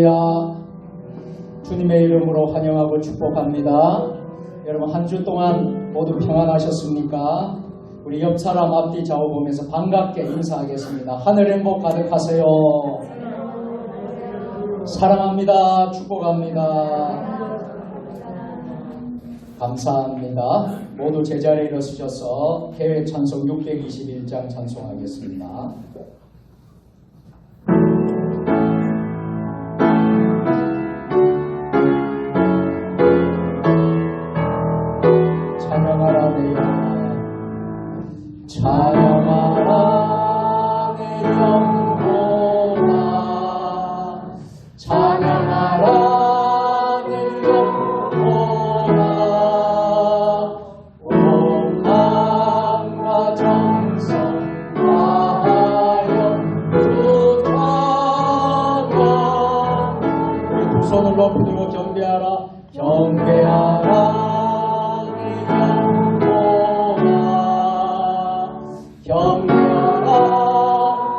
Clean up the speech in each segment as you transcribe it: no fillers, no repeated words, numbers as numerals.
할렐루야. 주님의 이름으로 환영하고 축복합니다. 여러분 한 주 동안 모두 평안하셨습니까? 우리 옆 사람 앞뒤 좌우 보면서 반갑게 인사하겠습니다. 하늘 행복 가득하세요. 사랑합니다. 축복합니다. 감사합니다. 모두 제자리에 일어서셔서 개회 찬송 621장 찬송하겠습니다. 찬양하라 내 영혼아, 찬양하라 내 영혼아, 찬양하라 내 영혼아, 온 마음과 정성 다하여 주 찬양. 우리 두 손을 높이 들고 경배하라, 경배하라 경배하라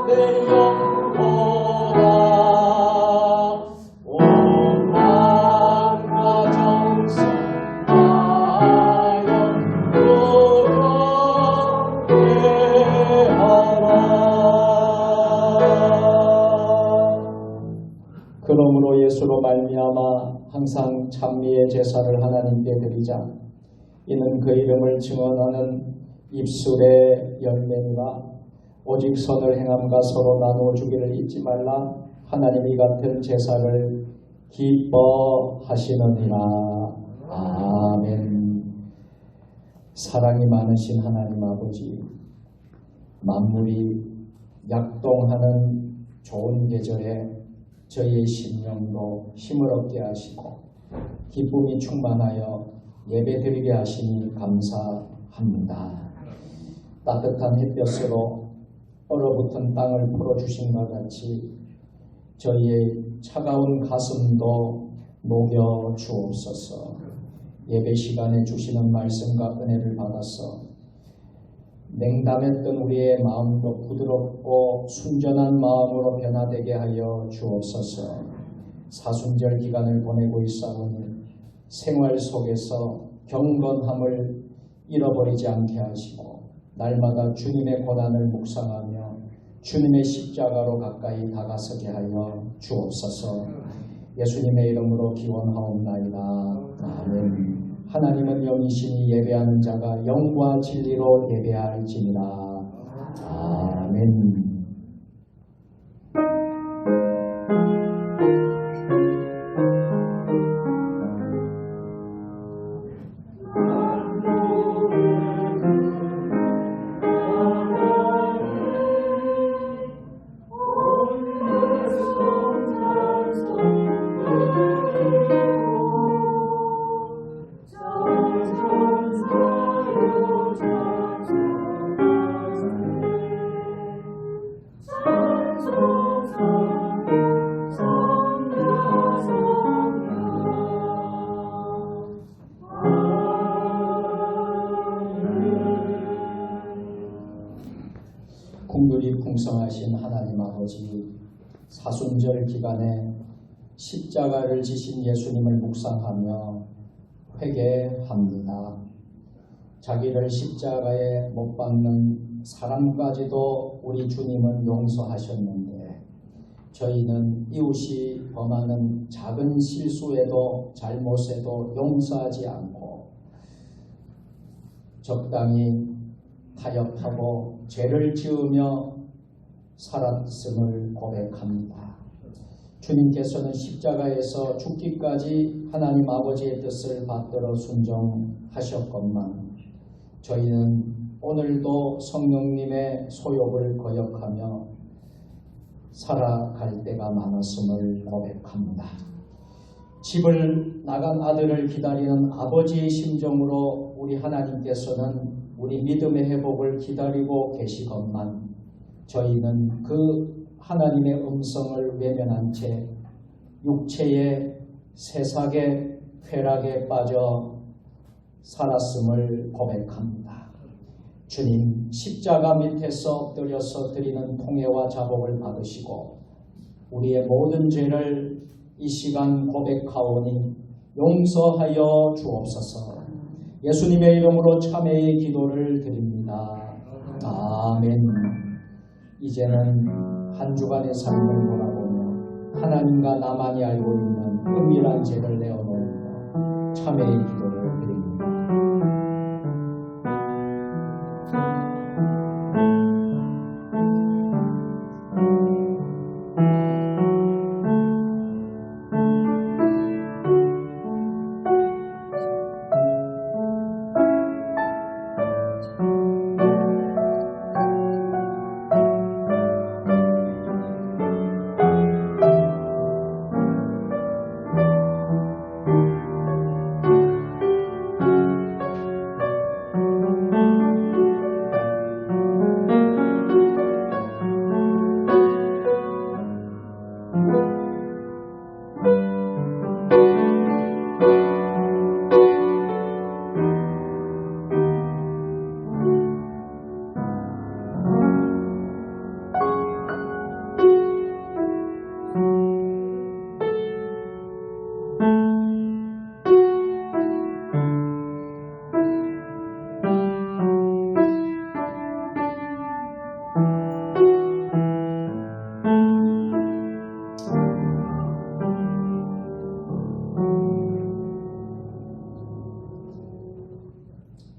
내 영혼아, 온 마음과 정성 다하여 주 경배하라. 그러므로 예수로 말미암아 항상 찬미의 제사를 하나님께 드리자. 이는 그 이름을 증언하는 입술의 열매니라. 오직 선을 행함과 서로 나누어 주기를 잊지 말라. 하나님이 같은 제사를 기뻐하시느니라. 아멘. 사랑이 많으신 하나님 아버지, 만물이 약동하는 좋은 계절에 저희의 심령도 힘을 얻게 하시고 기쁨이 충만하여 예배드리게 하시니 감사합니다. 따뜻한 햇볕으로 얼어붙은 땅을 풀어주신 것 같이 저희의 차가운 가슴도 녹여 주옵소서. 예배 시간에 주시는 말씀과 은혜를 받아서 냉담했던 우리의 마음도 부드럽고 순전한 마음으로 변화되게 하여 주옵소서. 사순절 기간을 보내고 있사오니 생활 속에서 경건함을 잃어버리지 않게 하시고 날마다 주님의 고난을 묵상하며 주님의 십자가로 가까이 다가서게 하여 주옵소서. 예수님의 이름으로 기원하옵나이다. 아멘. 하나님은 영이시니 예배하는 자가 영과 진리로 예배할지니라. 아멘. 긍휼이 풍성하신 하나님 아버지, 사순절 기간에 십자가를 지신 예수님을 묵상하며 회개합니다. 자기를 십자가에 못 박는 사람까지도 우리 주님은 용서하셨는데 저희는 이웃이 범하는 작은 실수에도 잘못에도 용서하지 않고 적당히 타협하고 죄를 지으며 살았음을 고백합니다. 주님께서는 십자가에서 죽기까지 하나님 아버지의 뜻을 받들어 순종하셨건만 저희는 오늘도 성령님의 소욕을 거역하며 살아갈 때가 많았음을 고백합니다. 집을 나간 아들을 기다리는 아버지의 심정으로 우리 하나님께서는 우리 믿음의 회복을 기다리고 계시건만 저희는 그 하나님의 음성을 외면한 채 육체의 세상의 쾌락에 빠져 살았음을 고백합니다. 주님, 십자가 밑에서 엎드려서 드리는 통회와 자복을 받으시고 우리의 모든 죄를 이 시간 고백하오니 용서하여 주옵소서. 예수님의 이름으로 참회의 기도를 드립니다. 아멘. 이제는 한 주간의 삶을 돌아보며 하나님과 나만이 알고 있는 은밀한 죄를 내어놓으며 참회의 기도를 드립니다.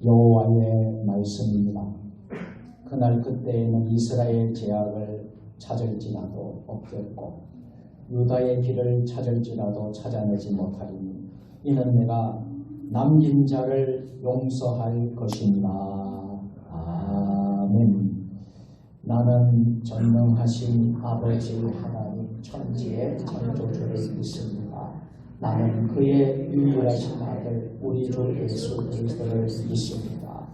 여호와의 말씀입니다. 그날 그때에는 이스라엘 제약을 찾을지라도 없겠고 유다의 길을 찾을지라도 찾아내지 못하리니 이는 내가 남긴 자를 용서할 것이니라. 아멘. 나는 전능하신 아버지 하나님 천지의 창조주를 믿습니다. 나는 그의 유일하신 아들 우리 주 예수 그리스도를 믿습니다.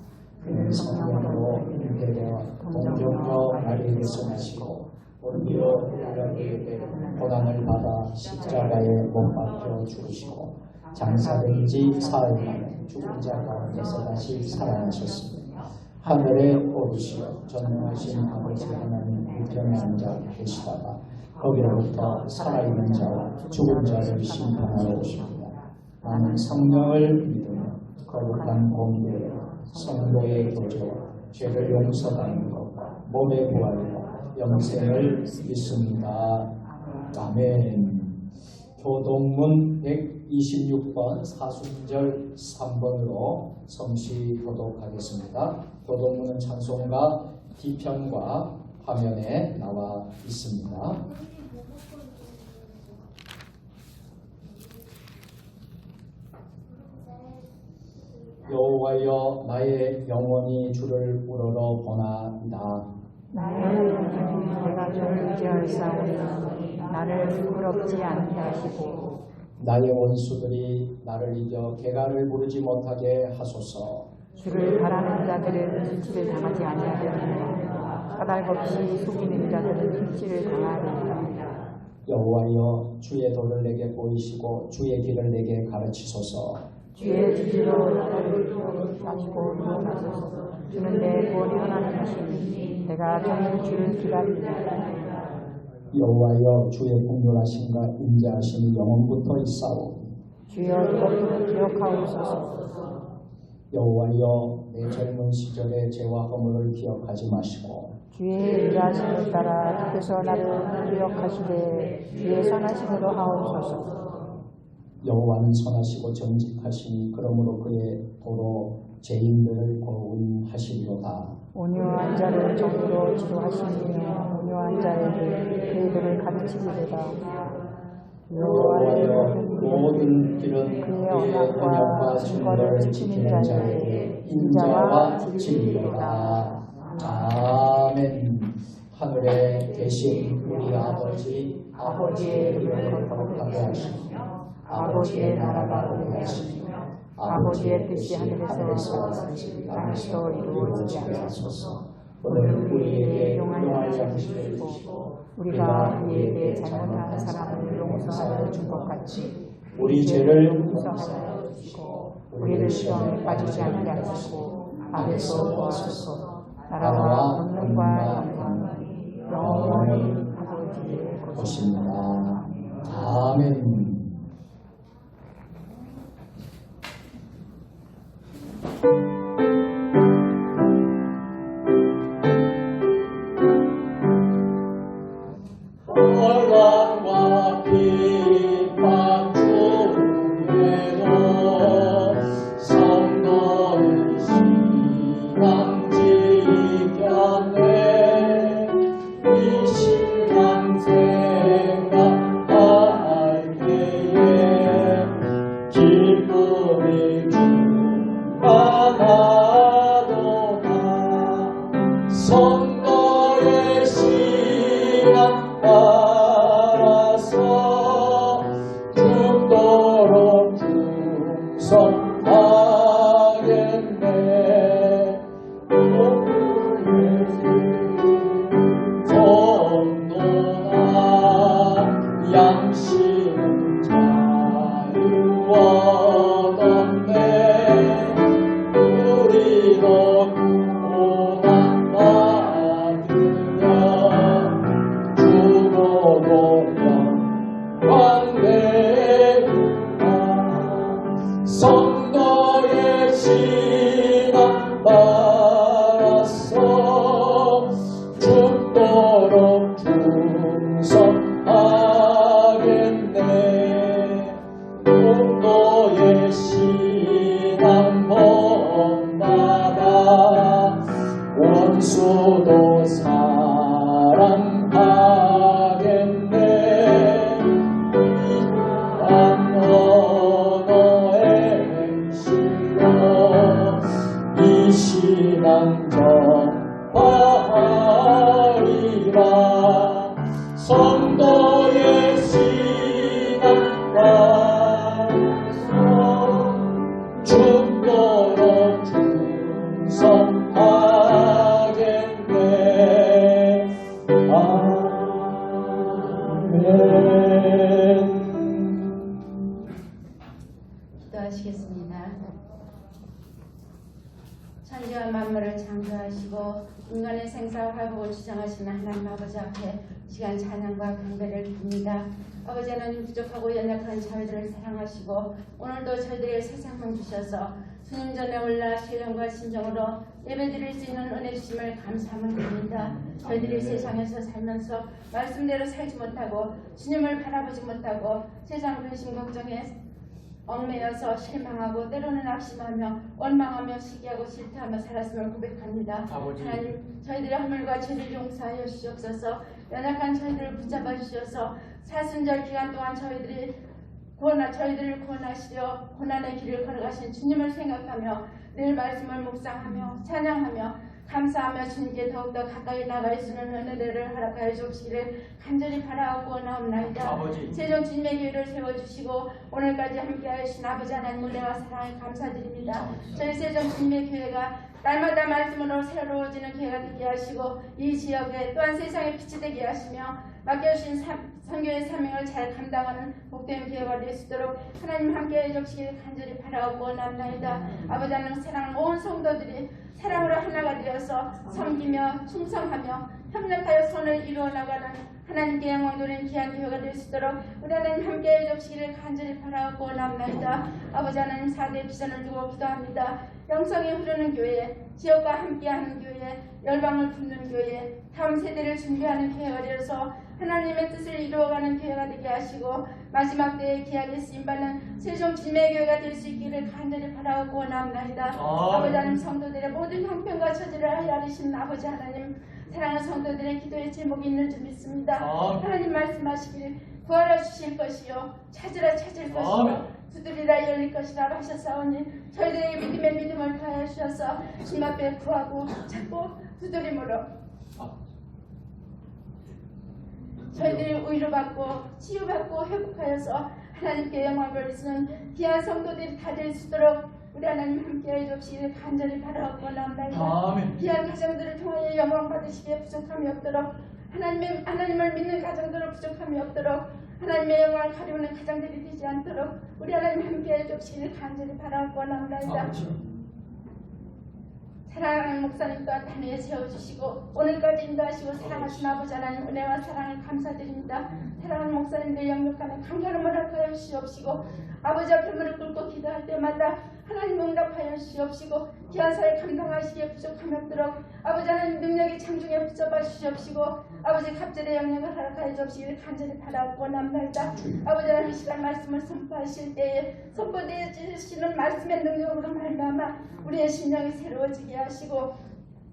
그는 성령으로 인대되어 동정녀 마리아에서 나시고 본디오 빌라도에게 고난을 받아 십자가에 못 박혀 죽으시고 장사된 지 사흘 만에 죽은 자 가운데서 다시 살아나셨습니다. 하늘에 오르시어 전능하신 아버지 하나님 우편에 앉아 계시다가 거기로부터 살아있는 자와 죽은 자를 심판하러 오십니다. 나는 성령을 믿으며 거룩한 공의에 성도의 교제와 죄를 용서받는 것과 몸의 부활과 영생을 믿습니다. 아멘. 교동문 126번 사순절 3번으로 성시 교독하겠습니다. 교동문은 찬송가 뒤편과 화면에 나와 있습니다. 여호와여 나의 영혼이 주를 우러러 보나이다. 나의 영혼이 내가 주를 의지하사오니 나를 부끄럽지 않게 하시고 나의 원수들이 나를 이겨 개가를 부르지 못하게 하소서. 주를 바라는 자들은 불치를 당하지 아니하려니와 까닭없이 속이는 자들은 불치를 당하리이다. 여호와여 주의 도를 내게 보이시고 주의 길을 내게 가르치소서. 주의 지지로 나를 기억하시고 이용하소서. 주는 내 구원의 하나님이시니 내가 종일 주를 기다리리이다. 여호와여 주의 공존하심과 인자하심이 영원부터 있사오니 주여 이것도 기억하옵소서. 여호와여 내 젊은 시절의 죄와 허물을 기억하지 마시고 주의 인자하심을 따라 주께서 나를 기억하시되 주의 선하심으로 하옵소서. 여호와는 선하시고 정직하시니 그러므로 그의 도로 죄인들을 고운하시리로다. 온유한 자를 정의로 지도하시며 온유한 자에게 그 일을 가르치리로다. 여호와여 모든 길은 그의 그의 언약과 증거를 지키는 자에게 인자와 진리로다. 아멘. 하늘에 계신 우리 아버지의 이름을 거룩하게 하시며 아버지의 나라가 오게 하시며 아버지의 뜻이 하늘에서 같이 땅에서 이루어지게 하소서. 오늘 우리에게 용할 양식을 주시고 우리가 우리에게 잘못한 사람을 용서하여 준 것 같이 우리 죄를 용서하여 주시고 우리를 시험에 빠지지 않게 하시고 악에서 도와주소서. 나라와 권능과 영광이 영원히 아버지의 것입니다. 아멘. 월광과 빛만 중에도 성도의 신앙 지켰네. 이 신앙 생각할 때에 기쁨이 충만하도다. 성도의 신앙 따라서 죽도록 충성하겠네. 공도나 양심은 자유 얻었네. 우리도 고난 받으며 죽어도 영광되리라. 성도의 신앙 따라서 죽도록 충성하겠네. 공도의 신앙 본받아 원수도 사랑하겠네. 이러한 언어의 실로 이 신앙 전하리라. 성도의 신앙 따라서 죽도록 충성하겠네. 아멘. 기도하시겠습니다. 천지와 만물을 창조하시고 인간의 생사와 화복을 주장하시는 하나님 아버지 앞에 시간 찬양과 경배를 드립니다. 아버지 하나님, 부족하고 연약한 저희들을 사랑하시고 오늘도 저희들의 새 생명 주셔서 주님 전에 올라 신령과 심정으로 예배드릴 수 있는 은혜 주심을 감사함을 드립니다. 저희들이 세상에서 살면서 말씀대로 살지 못하고 주님을 바라보지 못하고 세상 근심 걱정에 얽매여서 실망하고 때로는 낙심하며 원망하며 시기하고 실패하며 살았음을 고백합니다. 아버지. 하나님, 저희들의 허물과 죄를 용서하여 주시옵소서. 연약한 저희들을 붙잡아 주셔서 사순절 기간 동안 저희들을 구원하시려 고난의 길을 걸어가신 주님을 생각하며 늘 말씀을 묵상하며 찬양하며 감사하며 주님께 더욱더 가까이 나갈 수 있는 은혜를 허락하여 주시기를 간절히 바라옵고 나옵나이다. 아버지. 세종 주님의 교회를 세워주시고 오늘까지 함께하여 주신 아버지 하나님 은혜와 사랑에 감사드립니다. 저희 세종 주님의 교회가 날마다 말씀으로 새로워지는 교회가 되게 하시고 이 지역에 또한 세상의 빛이 되게 하시며 맡겨주신 선교의 사명을 잘 감당하는 복된 교회가 될 수 있도록 하나님 함께해 주시기를 간절히 바라옵고 나옵나이다. 아버지 하나님 사랑하는 온 성도들이 사랑으로 하나가 되어서 섬기며 충성하며 협력하여 선을 이루어 나가는 하나님께 영광 돌리는 귀한 교회가 될 수 있도록 우리 하나님 함께해 주시기를 간절히 바라옵고 나옵나이다. 아버지 하나님 4대 비전을 두고 기도합니다. 영성이 흐르는 교회, 지역과 함께하는 교회, 열방을 붓는 교회, 다음 세대를 준비하는 교회가 되어서 하나님의 뜻을 이루어가는 교회가 되게 하시고 마지막 때에 귀하게 쓰임받는 세종 주님의 교회가 될 수 있기를 간절히 바라옵고 나옵나이다. 아버지 하나님, 성도들의 모든 형편과 처지를 헤아리시는 아버지 하나님, 사랑하는 성도들의 기도의 제목이 있는 줄 믿습니다. 하나님 말씀하시기를 구하라 주실 것이요 찾으라 찾을 것이요 두드리라 열릴 것이라 하셨사오니 저희들에게 믿음의 믿음을 더하여 주셔서 주님 앞에 구하고 찾고 두드림으로 저희들이 위로받고 치유받고 회복하여서 하나님께 영광을 돌리시는 귀한 성도들이 다 될 수 있도록 우리 하나님 함께해 주시기를 간절히 바라옵고 나옵나이다. 귀한 가정들을 통하여 영광 받으시기에 부족함이 없도록 하나님을 믿는 가정들을 부족함이 없도록 하나님의 영광을 가리우는 가정들이 되지 않도록 우리 하나님 함께해 주시기를 간절히 바라옵고 나옵나이다. 사랑하는 목사님 또한 단위에 세워주시고 오늘까지 인도하시고 사랑하신 아버지 하나님 은혜와 사랑을 감사드립니다. 사랑하는 목사님들 영역하는 강건을 허락하여 주시옵시고 아버지 앞에 무릎 꿇고 기도할 때마다 하나님 응답하여 주시옵시고 귀한 사회 감당하시기에 부족함이 없도록 아버지 하나님 능력이 창중에 붙잡아 주시옵시고 아버지 갑절의 영역을 허락하여 주옵시기를 간절히 바라고 원합니다. 아버지 하나님 이 시간 말씀을 선포하실 때에 선포되어 주시는 말씀의 능력으로 말미암아 우리의 심령이 새로워지게 하시고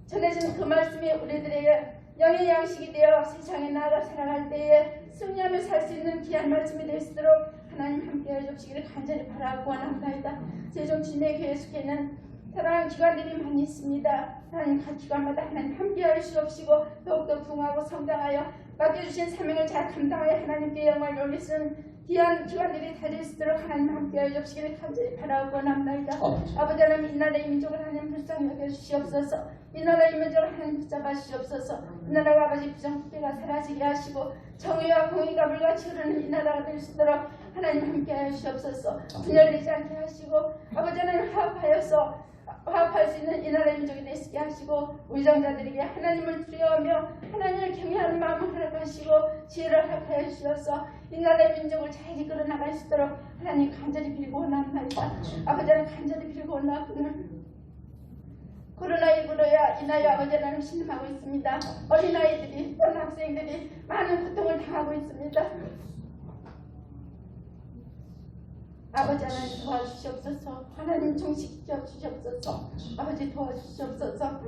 전해진 그 말씀이 우리들에게 영의 양식이 되어 세상에 나아가 살아갈 때에 승리하며 살 수 있는 귀한 말씀이 될 수 있도록 하나님 함께해 주시기를 간절히 바라고 원합니다. 세종진의 교회 속에 있는 사랑하는 기관들이 많이 있습니다. 하나님 각 기관마다 하나님 함께하여 주옵시고 더욱더 부흥하고 성장하여 맡겨주신 사명을 잘 감당하여 하나님께 영광을 올리시는 귀한 기관들이 다 될 수 있도록 하나님 함께하여 주시기를 간절히 바라고 원합니다. 아버지 하나님 이 나라의 민족을 하나님 불쌍히 여겨주시옵소서. 이 나라의 민족을 하나님 붙잡아 주시옵소서. 이 나라가 아버지 부정부패가 사라지게 하시고 정의와 공의가 물같이 흐르는 이 나라가 될 수 있도록 하나님 함께하여 주시옵소서. 분열되지 않게 하시고 아버지 하나님 화합할 수 있는 이 나라의 민족이 되시게 하시고 위정자들에게 하나님을 두려워하며 하나님을 경외하는 마음을 허락하시고 지혜를 허락하여 주셔서 이 나라의 민족을 잘 이끌어 나갈 수 있도록 하나님 간절히 빌고 원합니다. 아버지 하나님 간절히 빌고 원하옵니다. 코로나19로야 인하여 아버지 하나님 신음하고 있습니다. 어린아이들이 또는 학생들이 많은 고통을 당하고 있습니다. 아버지 하나님 도와주시옵소서. 하나님 종식시켜 주시옵소서. 아버지 도와주시옵소서.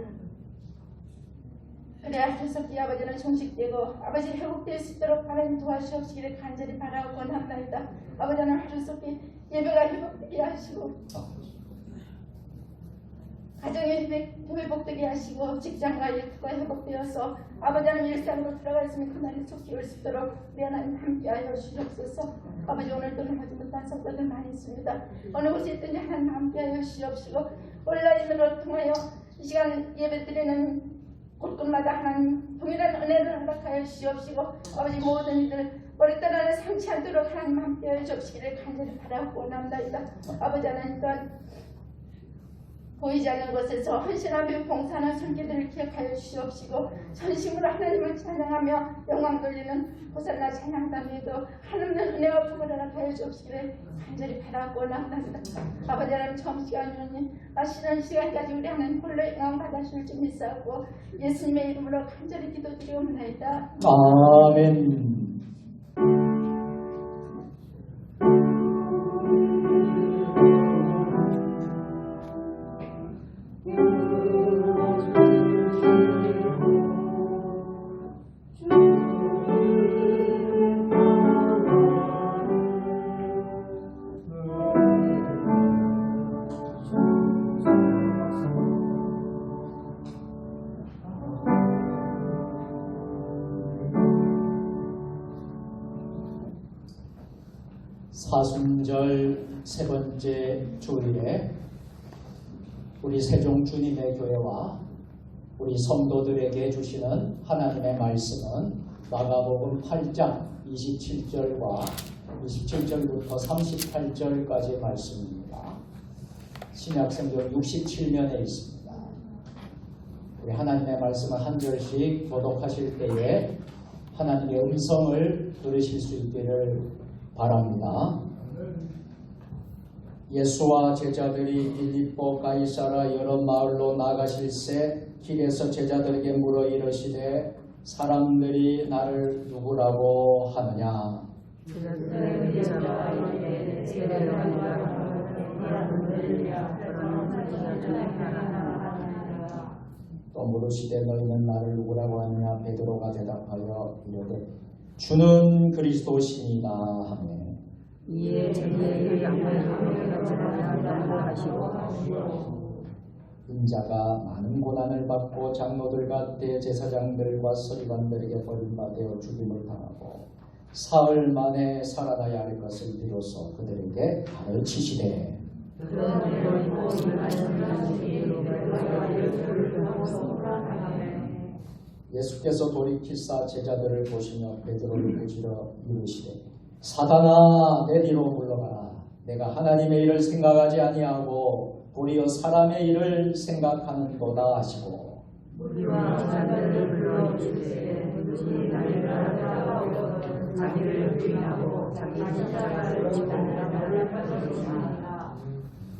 그래야 하루속히 아버지는 종식되고 아버지 회복될 수 있도록 하나님 도와주시옵시기를 간절히 바라고 원합니다. 아버지 하나님 하루속히 예배가 회복되게 하시고 가정의 회복되게 하시고 직장과 일터가 회복되어서 아버지 하나님 일상으로 들어갔으면 그날이 속히 올 수 있도록 우리 하나님 함께하여 주시옵소서. 아버지 오늘도 하지 못한 성도들 많이 있습니다. 어느 곳에 있든지 하나님 함께하여 주시옵시고 온라인으로 통하여 이 시간 예배드리는 곳곳마다 하나님 동일한 은혜를 허락하여 주시옵시고 아버지 모든 이들 머리떨 안에 상치 않도록 하나님 함께하여 주시기를 간절히 바라고 원합니다. 아버지 하나님 또한 보이지 않는 곳에서 헌신하며 봉사하는 손길들을 기억하여 주시옵시고 전심으로 하나님을 찬양하며 영광 돌리는 호산나 찬양담에도 하나님의 은혜와 복을 허락하여 주옵시기를 간절히 바라고 원합니다. 아버지 하나님 처음 시간이오니 마시는 시간까지 우리 하나님 홀로 영광 받으실 줄 믿사옵고 예수님의 이름으로 간절히 기도드리옵나이다. 아멘. 사순절 세 번째 주일에 우리 세종 주님의 교회와 우리 성도들에게 주시는 하나님의 말씀은 마가복음 8장 27절과 27절부터 38절까지의 말씀입니다. 신약성경 67면에 있습니다. 우리 하나님의 말씀을 한 절씩 교독하실 때에 하나님의 음성을 들으실 수 있기를 바랍니다. 예수와 제자들이 빌립보 가이사라 여러 마을로 나가실새 길에서 제자들에게 물어 이르시되 사람들이 나를 누구라고 하느냐? 또 물으시되 너희는 나를 누구라고 하느냐? 베드로가 대답하여 이르되 주는 그리스도시니라 하매 이에 저희의 양반을 하시고 인자가 많은 고난을 받고 장로들과 대제사장들과 서기관들에게 버림받아 죽임을 당하고 사흘 만에 살아나야 할 것을 비로소 그들에게 가르치시되 예수께서 돌이키사 제자들을 보시며 베드로를 꾸짖어 이르시되 사단아 내 뒤로 물러가라. 내가 하나님의 일을 생각하지 아니하고 도리어 사람의 일을 생각하는도다 하시고 우리와 자녀를 불러주시되 누구지 나를 따라오거든 자기를 부인하고 자기 십자가를 지고 나를 따르시니라.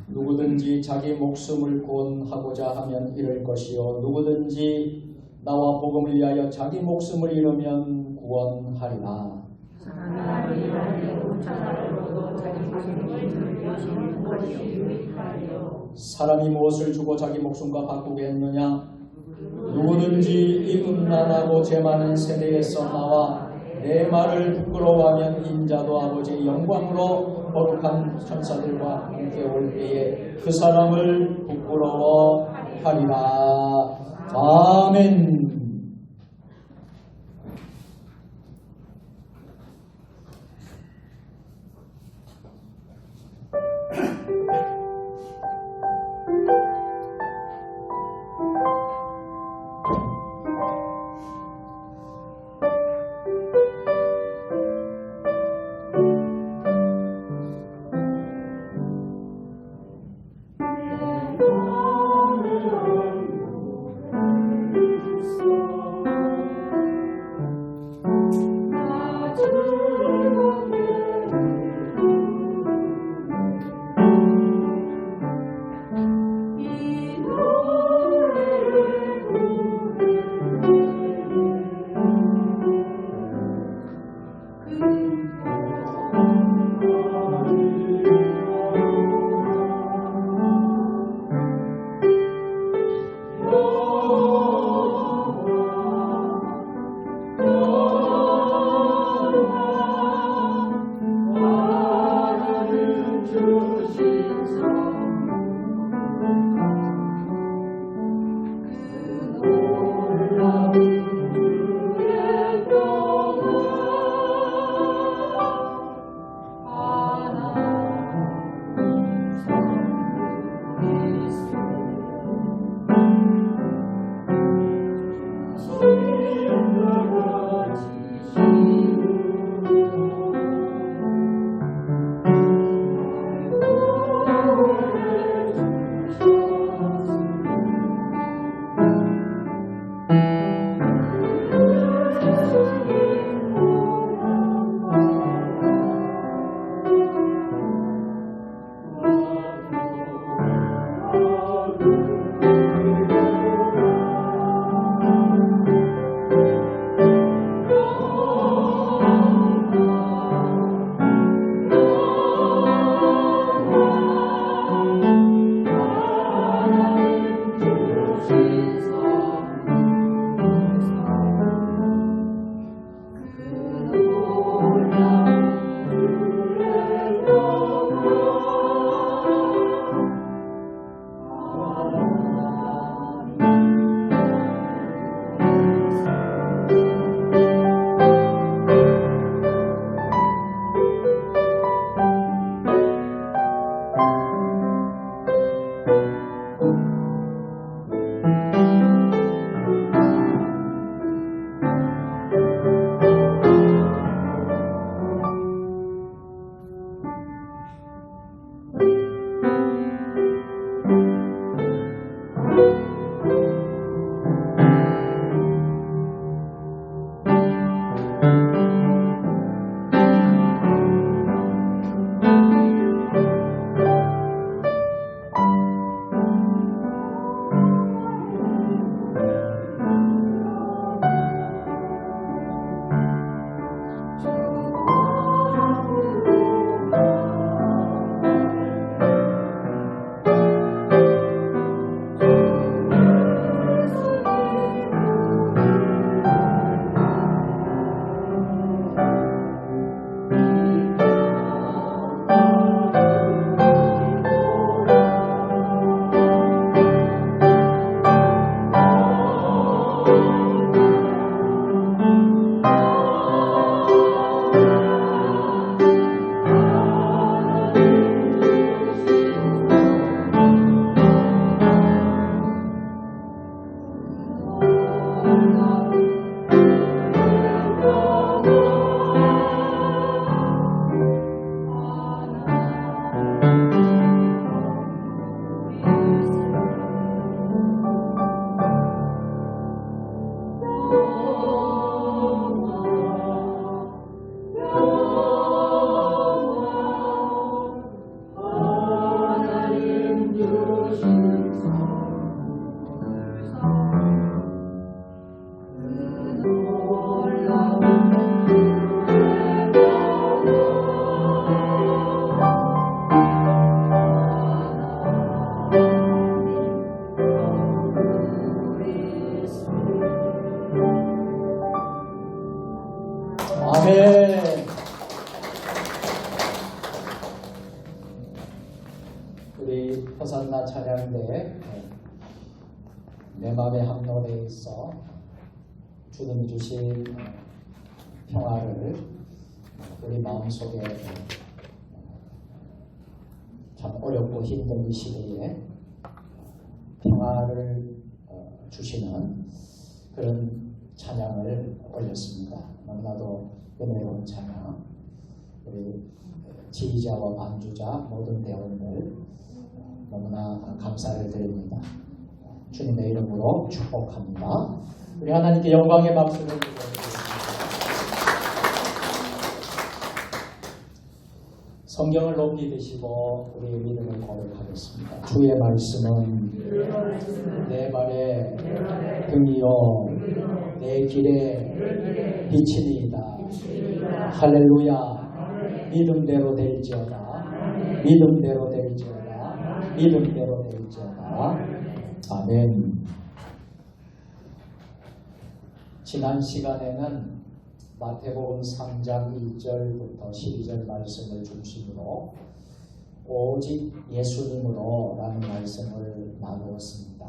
누구든지 자기 목숨을 구원하고자 하면 잃을 것이요 누구든지 나와 복음을 위하여 자기 목숨을 잃으면 구원하리라. 하나님이 나를 온천하로도 자기 목숨을 잃으시는 것이 유익하리요. 사람이 무엇을 주고 자기 목숨과 바꾸겠느냐? 누구든지 이 음란하고 죄 많은 세대에서 나와 내 말을 부끄러워하면 인자도 아버지의 영광으로 거룩한 천사들과 함께 올 때에 그 사람을 부끄러워하리라. 아멘. 내 마음을 아멘. 우리 호산나 찬양대 내 맘에 합로되어 있어 주님이 주신 평화를 우리 마음속에 참 어렵고 힘든 이 시대에 평화를 주시는 그런 찬양을 올렸습니다. 너무나도 은혜로운 찬양. 우리 지휘자와 반주자 모든 대원들 너무나 감사를 드립니다. 주님의 이름으로 축복합니다. 우리 하나님께 영광의 박수를 드리겠습니다. 성경을 높이 드시고 우리의 믿음을 고백하겠습니다. 주의 말씀은 내 발에 등이요 내 길에 빛이니이다. 할렐루야. 믿음대로 될지어다. 믿음대로 될지어다. 믿음대로 될지어다. 아멘. 지난 시간에는 마태복음 3장 1절부터 12절 말씀을 중심으로 오직 예수님으로 라는 말씀을 나누었습니다.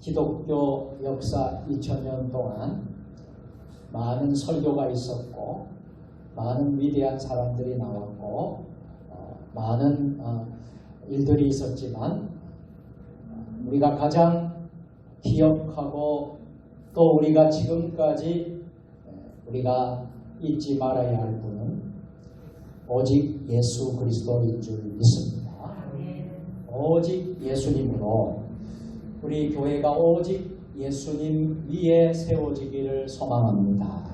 기독교 역사 2000년 동안 많은 설교가 있었고 많은 위대한 사람들이 나왔고 많은 일들이 있었지만 우리가 가장 기억하고 또 우리가 지금까지 우리가 잊지 말아야 할 분은 오직 예수 그리스도인 줄 믿습니다. 오직 예수님으로 우리 교회가 오직 예수님 위에 세워지기를 소망합니다.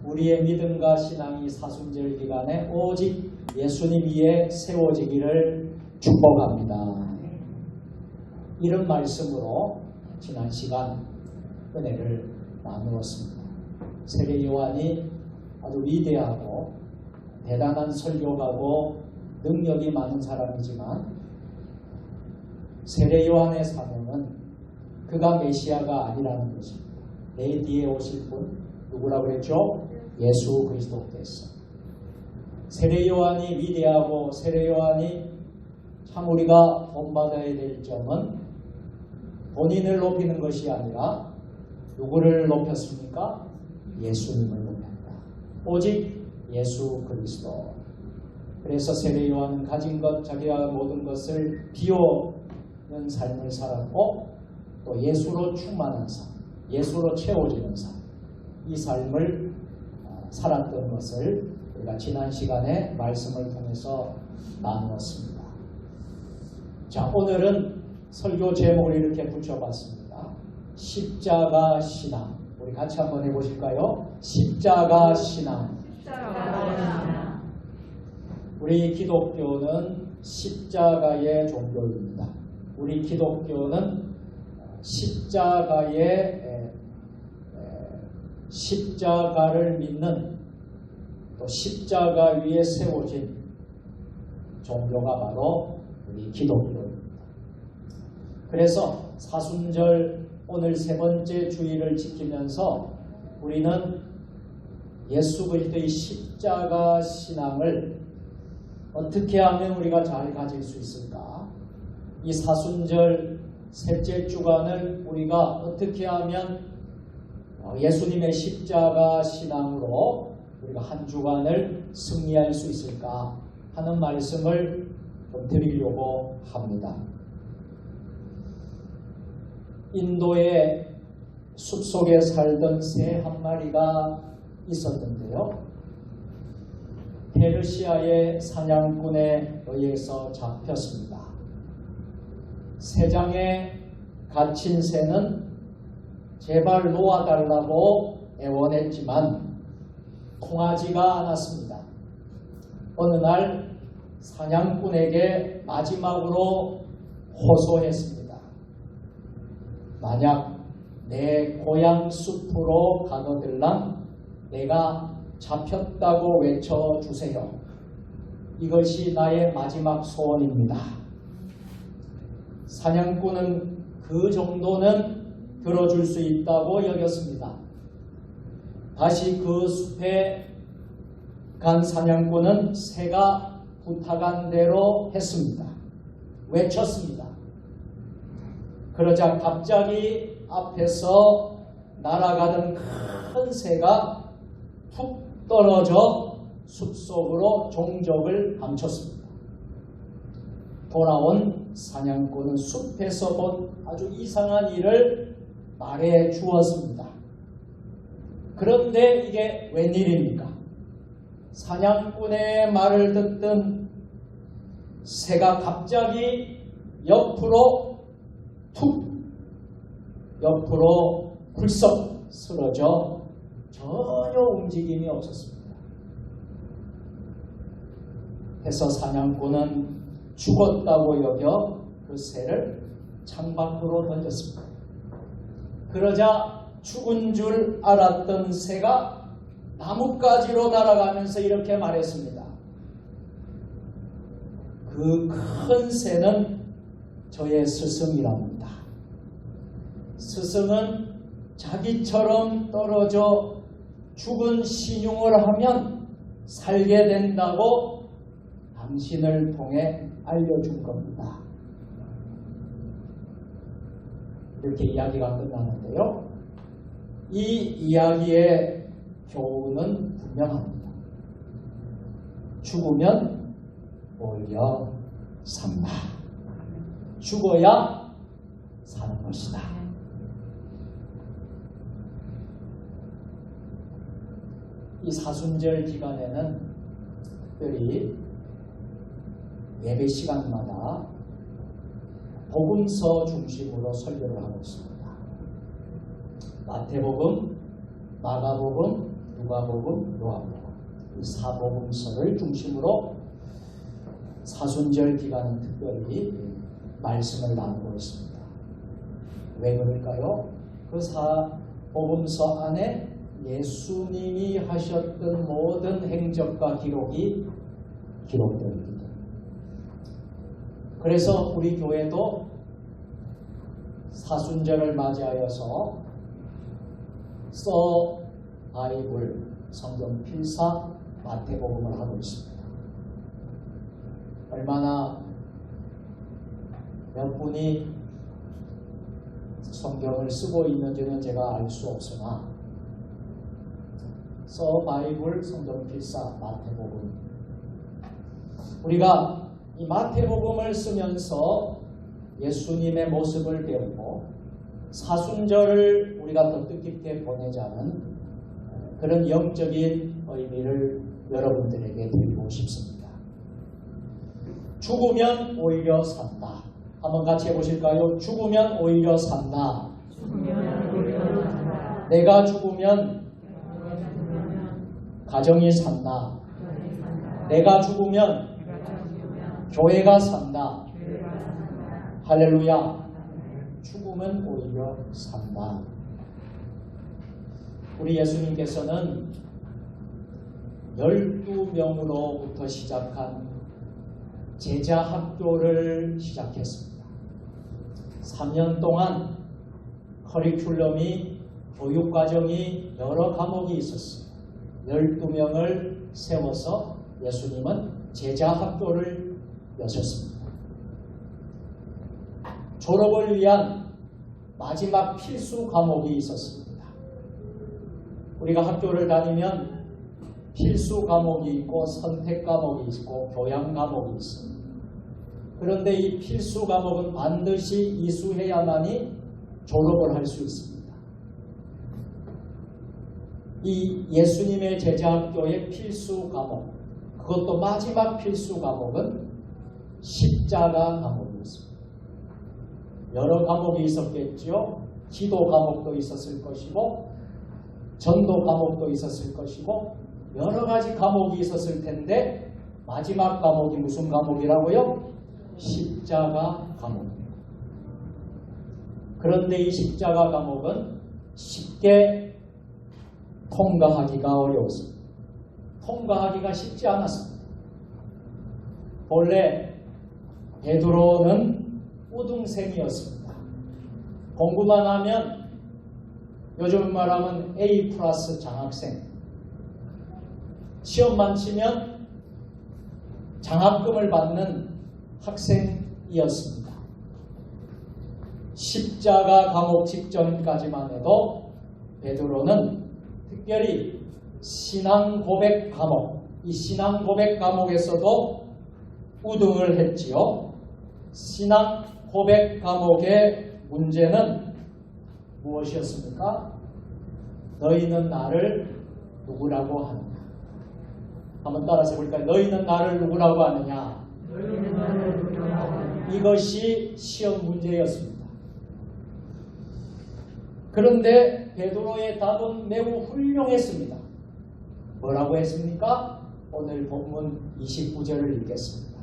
우리의 믿음과 신앙이 사순절 기간에 오직 예수님 위에 세워지기를 축복합니다. 이런 말씀으로 지난 시간 은혜를 나누었습니다. 세례 요한이 아주 위대하고 대단한 설교가고 능력이 많은 사람이지만 세례 요한의 사명은 그가 메시아가 아니라는 것입니다. 내 뒤에 오실 분 누구라고 그랬죠? 예수 그리스도께서. 세례 요한이 위대하고 세례 요한이 참 우리가 본받아야 될 점은 본인을 높이는 것이 아니라 누구를 높였습니까? 예수님을 높였다. 오직 예수 그리스도. 그래서 세례 요한은 가진 것, 자기가 모든 것을 비우는 삶을 살았고 또 예수로 충만한 삶, 예수로 채워지는 삶, 이 삶을 살았던 것을 우리가 지난 시간에 말씀을 통해서 나누었습니다. 자, 오늘은 설교 제목을 이렇게 붙여봤습니다. 십자가 신앙. 우리 같이 한번 해보실까요? 십자가 신앙. 우리 기독교는 십자가의 종교입니다. 우리 기독교는 십자가를 믿는 또 십자가 위에 세워진 종교가 바로 우리 기독교입니다. 그래서 사순절 오늘 세 번째 주일을 지키면서 우리는 예수 그리스도의 십자가 신앙을 어떻게 하면 우리가 잘 가질 수 있을까? 이 사순절 셋째 주간을 우리가 어떻게 하면 예수님의 십자가 신앙으로 우리가 한 주간을 승리할 수 있을까 하는 말씀을 좀 드리려고 합니다. 인도의 숲속에 살던 새 한 마리가 있었는데요. 페르시아의 사냥꾼에 의해서 잡혔습니다. 새장에 갇힌 새는 제발 놓아달라고 애원했지만 통하지가 않았습니다. 어느 날 사냥꾼에게 마지막으로 호소했습니다. 만약 내 고향 숲으로 가거들랑 내가 잡혔다고 외쳐주세요. 이것이 나의 마지막 소원입니다. 사냥꾼은 그 정도는 들어줄 수 있다고 여겼습니다. 다시 그 숲에 간 사냥꾼은 새가 부탁한 대로 했습니다. 외쳤습니다. 그러자 갑자기 앞에서 날아가던 큰 새가 툭 떨어져 숲속으로 종족을 감췄습니다. 돌아온 사냥꾼은 숲에서 본 아주 이상한 일을 말해 주었습니다. 그런데 이게 웬일입니까? 사냥꾼의 말을 듣던 새가 갑자기 옆으로 훌썩 쓰러져 전혀 움직임이 없었습니다. 해서 사냥꾼은 죽었다고 여겨 그 새를 창밖으로 던졌습니다. 그러자 죽은 줄 알았던 새가 나뭇가지로 날아가면서 이렇게 말했습니다. 그 큰 새는 저의 스승이랍니다. 스승은 자기처럼 떨어져 죽은 신용을 하면 살게 된다고 당신을 통해 알려준 겁니다. 이렇게 이야기가 끝나는데요. 이 이야기의 교훈은 분명합니다. 죽으면 오히려 산다. 죽어야 사는 것이다. 이 사순절 기간에는 특별히 예배 시간마다 복음서 중심으로 설교를 하고 있습니다. 마태복음, 마가복음, 누가복음, 요한복음 이 사복음서를 중심으로 사순절 기간은 특별히 말씀을 나누고 있습니다. 왜 그럴까요? 그 사복음서 안에 예수님이 하셨던 모든 행적과 기록이 기록되어 있기 때문에. 그래서 우리 교회도 사순절을 맞이하여서 써 바이블 성경 필사 마태복음을 하고 있습니다. 얼마나 몇 분이 성경을 쓰고 있는지는 제가 알 수 없으나 써 바이블 성경 필사 마태복음 우리가 이 마태복음을 쓰면서 예수님의 모습을 배우고 사순절을 우리가 더 뜻깊게 보내자는 그런 영적인 의미를 여러분들에게 드리고 싶습니다. 죽으면 오히려 산다. 한번 같이 해보실까요? 죽으면 오히려 산다. 내가 죽으면 가정이 산다. 내가 죽으면 교회가 산다. 할렐루야. 죽으면 오히려 산다. 우리 예수님께서는 12명으로부터 시작한 제자 학교를 시작했습니다. 3년 동안 커리큘럼이 교육과정이 여러 과목이 있었습니다. 12명을 세워서 예수님은 제자 학교를 여셨습니다. 졸업을 위한 마지막 필수 과목이 있었습니다. 우리가 학교를 다니면 필수 과목이 있고 선택 과목이 있고 교양 과목이 있습니다. 그런데 이 필수 과목은 반드시 이수해야만이 졸업을 할 수 있습니다. 이 예수님의 제자학교의 필수 과목, 그것도 마지막 필수 과목은 십자가 과목이었습니다. 여러 과목이 있었겠죠. 기도 과목도 있었을 것이고 전도 과목도 있었을 것이고 여러 가지 과목이 있었을 텐데 마지막 과목이 무슨 과목이라고요? 십자가 과목입니다. 그런데 이 십자가 과목은 쉽게 통과하기가 어려웠습니다. 통과하기가 쉽지 않았습니다. 본래 베드로는 우등생이었습니다. 공부만 하면 요즘 말하면 A+ 장학생. 시험만 치면 장학금을 받는 학생이었습니다. 십자가 감옥 직전까지만 해도 베드로는 특별히 신앙 고백 감옥, 이 신앙 고백 감옥에서도 우등을 했지요. 신앙 고백 감옥의 문제는 무엇이었습니까? 너희는 나를 누구라고 하느냐? 한번 따라서 볼까요? 너희는 나를 누구라고 하느냐? 이것이 시험 문제였습니다. 그런데 베드로의 답은 매우 훌륭했습니다. 뭐라고 했습니까? 오늘 본문 29절을 읽겠습니다.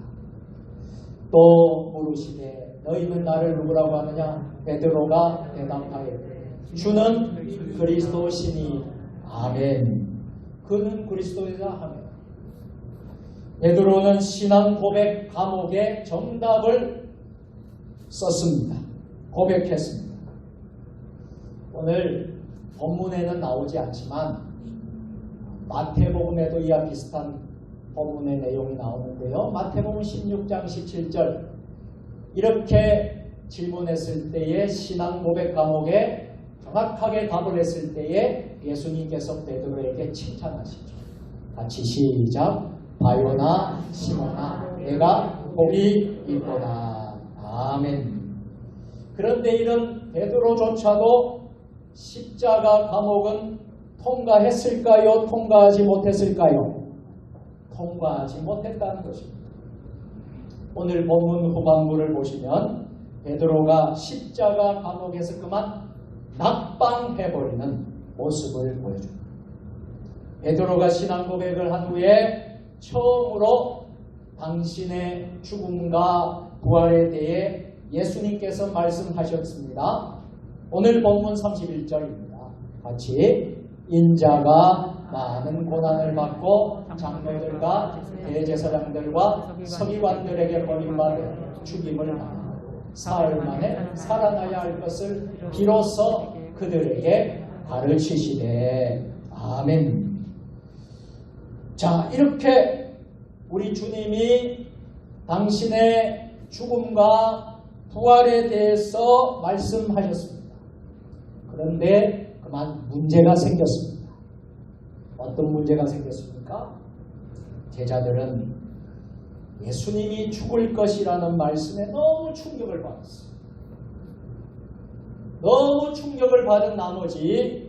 또 물으시되 너희는 나를 누구라고 하느냐? 베드로가 대답하였되 주는 그리스도시니 아멘. 그는 그리스도이다 하며 베드로는 신앙 고백 감옥의 정답을 썼습니다. 고백했습니다. 오늘 본문에는 나오지 않지만 마태복음에도 이와 비슷한 본문의 내용이 나오는데요. 마태복음 16장 17절 이렇게 질문했을 때에 신앙 고백 감옥에 정확하게 답을 했을 때에 예수님께서 베드로에게 칭찬하시죠. 같이 시작. 바요나 시몬아 내가 복이 있도다. 아멘. 그런데 이런 베드로조차도 십자가 감옥은 통과했을까요? 통과하지 못했을까요? 통과하지 못했다는 것입니다. 오늘 본문 후반부를 보시면 베드로가 십자가 감옥에서 그만 낙방해버리는 모습을 보여줍니다. 베드로가 신앙 고백을 한 후에 처음으로 당신의 죽음과 부활에 대해 예수님께서 말씀하셨습니다. 오늘 본문 31절입니다. 같이 인자가 많은 고난을 받고 장로들과 대제사장들과 서기관들에게 버림받아 죽임을 당하고 사흘 만에 살아나야 할 것을 비로소 그들에게 가르치시되 아멘. 자, 이렇게 우리 주님이 당신의 죽음과 부활에 대해서 말씀하셨습니다. 그런데 그만 문제가 생겼습니다. 어떤 문제가 생겼습니까? 제자들은 예수님이 죽을 것이라는 말씀에 너무 충격을 받았어요. 너무 충격을 받은 나머지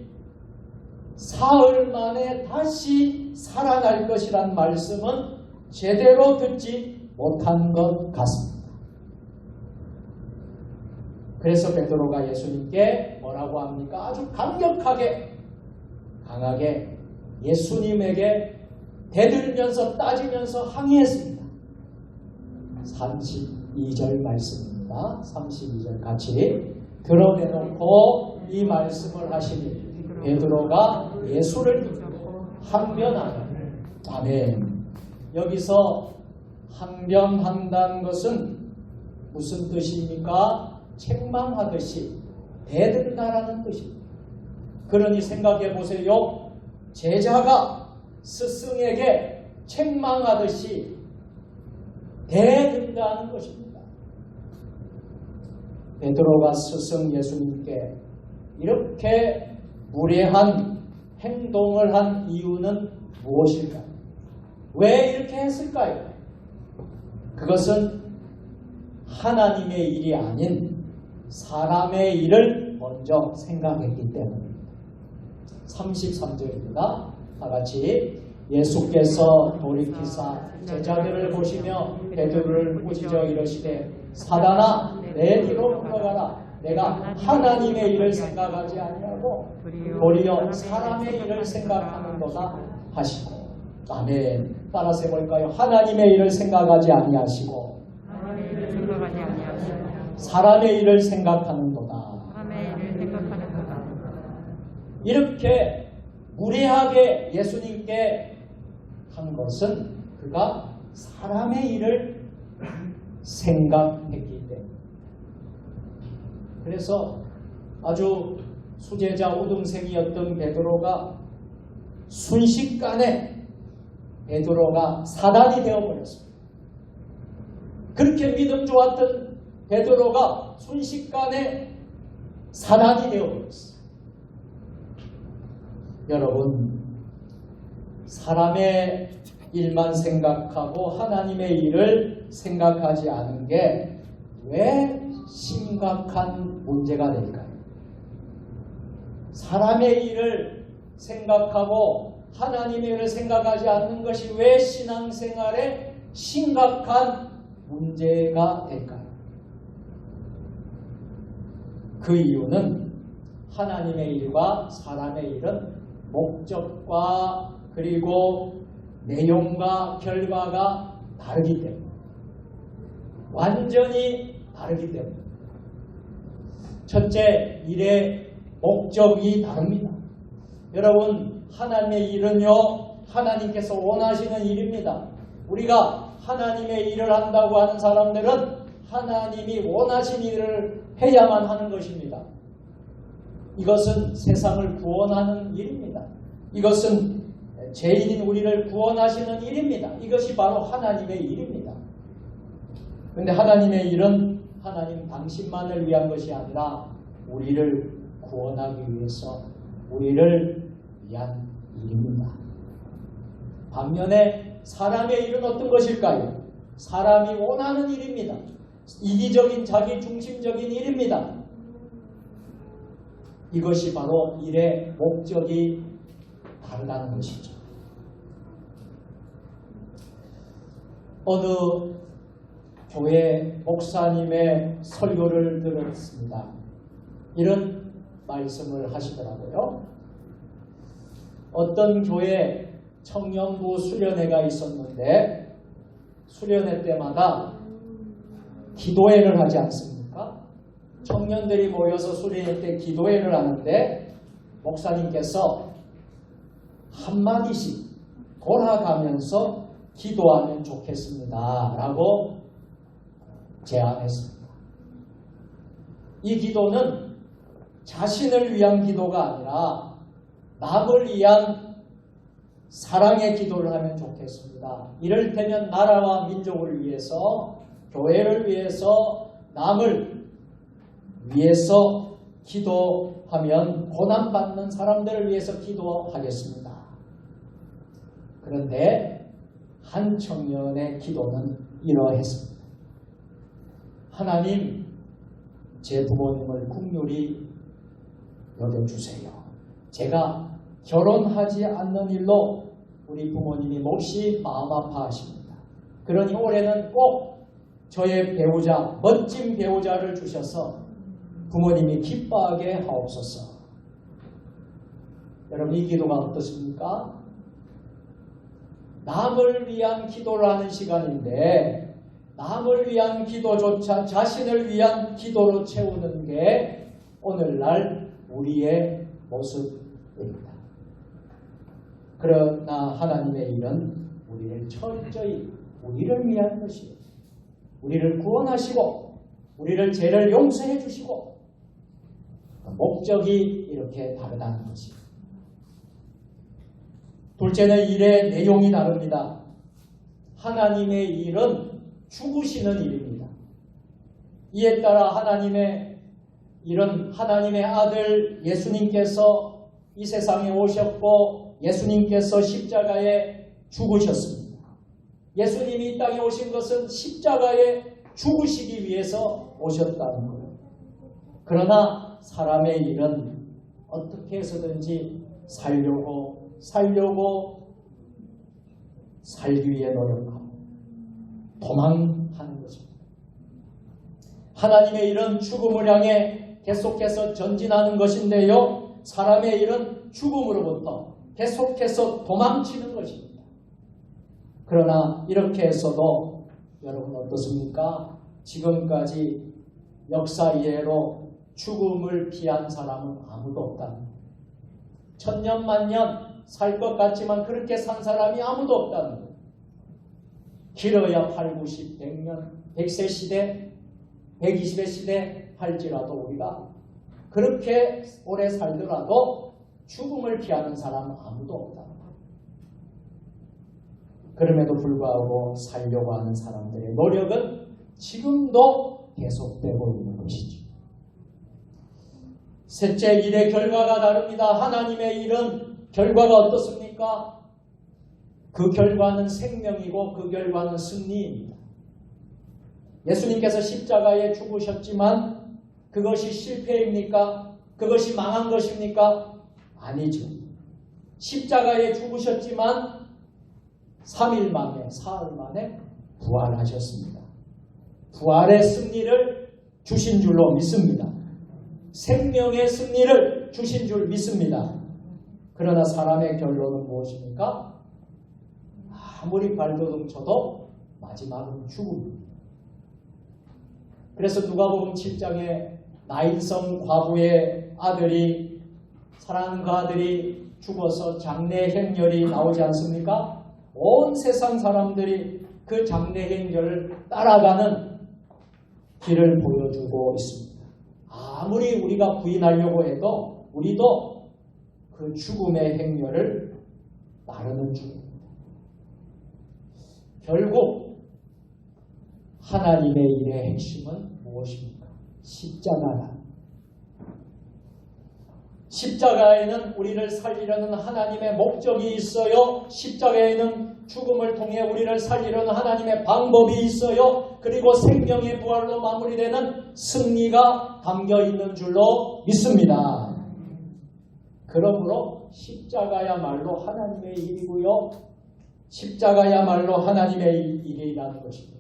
사흘 만에 다시 살아날 것이란 말씀은 제대로 듣지 못한 것 같습니다. 그래서 베드로가 예수님께 뭐라고 합니까? 아주 강력하게 강하게 예수님에게 대들면서 따지면서 항의했습니다. 32절 말씀입니다. 32절 같이 드러내놓고 이 말씀을 하시니 베드로가 예수를 항변하며 아멘. 여기서 항변한다는 것은 무슨 뜻입니까? 책망하듯이 대든다라는 뜻입니다. 그러니 생각해 보세요. 제자가 스승에게 책망하듯이 대든다는 것입니다. 베드로가 스승 예수님께 이렇게 무례한 행동을 한 이유는 무엇일까요? 왜 이렇게 했을까요? 그것은 하나님의 일이 아닌 사람의 일을 먼저 생각했기 때문입니다. 33절입니다. 다 같이 예수께서 돌이키사 제자들을 보시며 베드로를 꾸짖어 이르시되 사단아 내 뒤로 물러가라. 내가 하나님의 일을 생각하지 아니하고 도리어 사람의 일을 생각하는도다 하시고 아멘. 따라서 해볼까요? 하나님의 일을 생각하지 아니하시고 사람의 일을 생각하는도다. 이렇게 무례하게 예수님께 한 것은 그가 사람의 일을 생각했기 때문에. 그래서 아주 수제자 우등생이었던 베드로가 순식간에 베드로가 사단이 되어버렸습니다. 그렇게 믿음 좋았던 베드로가 순식간에 사단이 되어버렸어요. 여러분, 사람의 일만 생각하고 하나님의 일을 생각하지 않은 게 왜 심각한 문제가 될까요? 사람의 일을 생각하고 하나님의 일을 생각하지 않는 것이 왜 신앙생활에 심각한 문제가 될까요? 그 이유는 하나님의 일과 사람의 일은 목적과 그리고 내용과 결과가 다르기 때문에, 완전히 다르기 때문에, 첫째, 일의 목적이 다릅니다. 여러분, 하나님의 일은요, 하나님께서 원하시는 일입니다. 우리가 하나님의 일을 한다고 하는 사람들은 하나님이 원하신 일을 해야만 하는 것입니다. 이것은 세상을 구원하는 일입니다. 이것은 죄인인 우리를 구원하시는 일입니다. 이것이 바로 하나님의 일입니다. 그런데 하나님의 일은 하나님 당신만을 위한 것이 아니라 우리를 구원하기 위해서 우리를 위한 일입니다. 반면에 사람의 일은 어떤 것일까요? 사람이 원하는 일입니다. 이기적인 자기 중심적인 일입니다. 이것이 바로 일의 목적이 다르다는 것이죠. 어느 교회 목사님의 설교를 들었습니다. 이런 말씀을 하시더라고요. 어떤 교회 청년부 수련회가 있었는데 수련회 때마다 기도회를 하지 않습니까? 청년들이 모여서 수련회 때 기도회를 하는데 목사님께서 한마디씩 돌아가면서 기도하면 좋겠습니다 라고 제안했습니다. 이 기도는 자신을 위한 기도가 아니라 남을 위한 사랑의 기도를 하면 좋겠습니다. 이를테면 나라와 민족을 위해서, 교회를 위해서, 남을 위해서 기도하면 고난받는 사람들을 위해서 기도하겠습니다. 그런데 한 청년의 기도는 이러했습니다. 하나님, 제 부모님을 긍휼히 여겨주세요. 제가 결혼하지 않는 일로 우리 부모님이 몹시 마음 아파하십니다. 그러니 올해는 꼭 저의 배우자, 멋진 배우자를 주셔서 부모님이 기뻐하게 하옵소서. 여러분, 이 기도가 어떻습니까? 남을 위한 기도를 하는 시간인데 남을 위한 기도조차 자신을 위한 기도로 채우는 게 오늘날 우리의 모습입니다. 그러나 하나님의 일은 우리를 철저히 우리를 위한 것이에요. 우리를 구원하시고 우리를 죄를 용서해 주시고 목적이 이렇게 다르다는 것입니다. 둘째는 일의 내용이 다릅니다. 하나님의 일은 죽으시는 일입니다. 이에 따라 하나님의 일은 하나님의 아들 예수님께서 이 세상에 오셨고 예수님께서 십자가에 죽으셨습니다. 예수님이 이 땅에 오신 것은 십자가에 죽으시기 위해서 오셨다는 거예요. 그러나 사람의 일은 어떻게 해서든지 살려고 살기 위해 노력하고 도망하는 것입니다. 하나님의 일은 죽음을 향해 계속해서 전진하는 것인데요. 사람의 일은 죽음으로부터 계속해서 도망치는 것입니다. 그러나 이렇게 해서도 여러분 어떻습니까? 지금까지 역사 이래로 죽음을 피한 사람은 아무도 없다는 거예요. 천년 만년 살 것 같지만 그렇게 산 사람이 아무도 없다는 거예요. 길어야 8, 90, 100년, 100세 시대, 120의 시대 할지라도 우리가 그렇게 오래 살더라도 죽음을 피하는 사람은 아무도 없다는 거예요. 그럼에도 불구하고 살려고 하는 사람들의 노력은 지금도 계속되고 있는 것이죠. 셋째, 일의 결과가 다릅니다. 하나님의 일은 결과가 어떻습니까? 그 결과는 생명이고 그 결과는 승리입니다. 예수님께서 십자가에 죽으셨지만 그것이 실패입니까? 그것이 망한 것입니까? 아니죠. 십자가에 죽으셨지만 3일 만에, 사흘 만에 부활하셨습니다. 부활의 승리를 주신 줄로 믿습니다. 생명의 승리를 주신 줄 믿습니다. 그러나 사람의 결론은 무엇입니까? 아무리 발버둥 쳐도 마지막은 죽음입니다. 그래서 누가복음 7장에 나인성 과부의 아들이, 사랑하는 그 아들이 죽어서 장례 행렬이 나오지 않습니까? 온 세상 사람들이 그 장례 행렬을 따라가는 길을 보여주고 있습니다. 아무리 우리가 부인하려고 해도 우리도 그 죽음의 행렬을 따르는 중입니다. 결국 하나님의 일의 핵심은 무엇입니까? 십자가다. 십자가에는 우리를 살리려는 하나님의 목적이 있어요. 십자가에는 죽음을 통해 우리를 살리려는 하나님의 방법이 있어요. 그리고 생명의 부활로 마무리되는 승리가 담겨 있는 줄로 믿습니다. 그러므로 십자가야말로 하나님의 일이고요. 십자가야말로 하나님의 일이라는 것입니다.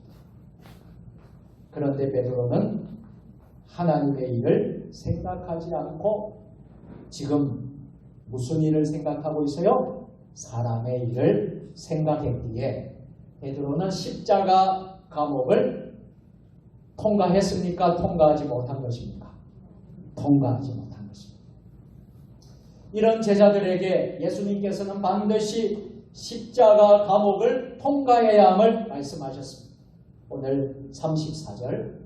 그런데 베드로는 하나님의 일을 생각하지 않고 지금 무슨 일을 생각하고 있어요? 사람의 일을 생각했기에 베드로는 십자가 감옥을 통과했습니까? 통과하지 못한 것입니까? 통과하지 못한 것입니다. 이런 제자들에게 예수님께서는 반드시 십자가 감옥을 통과해야 함을 말씀하셨습니다. 오늘 34절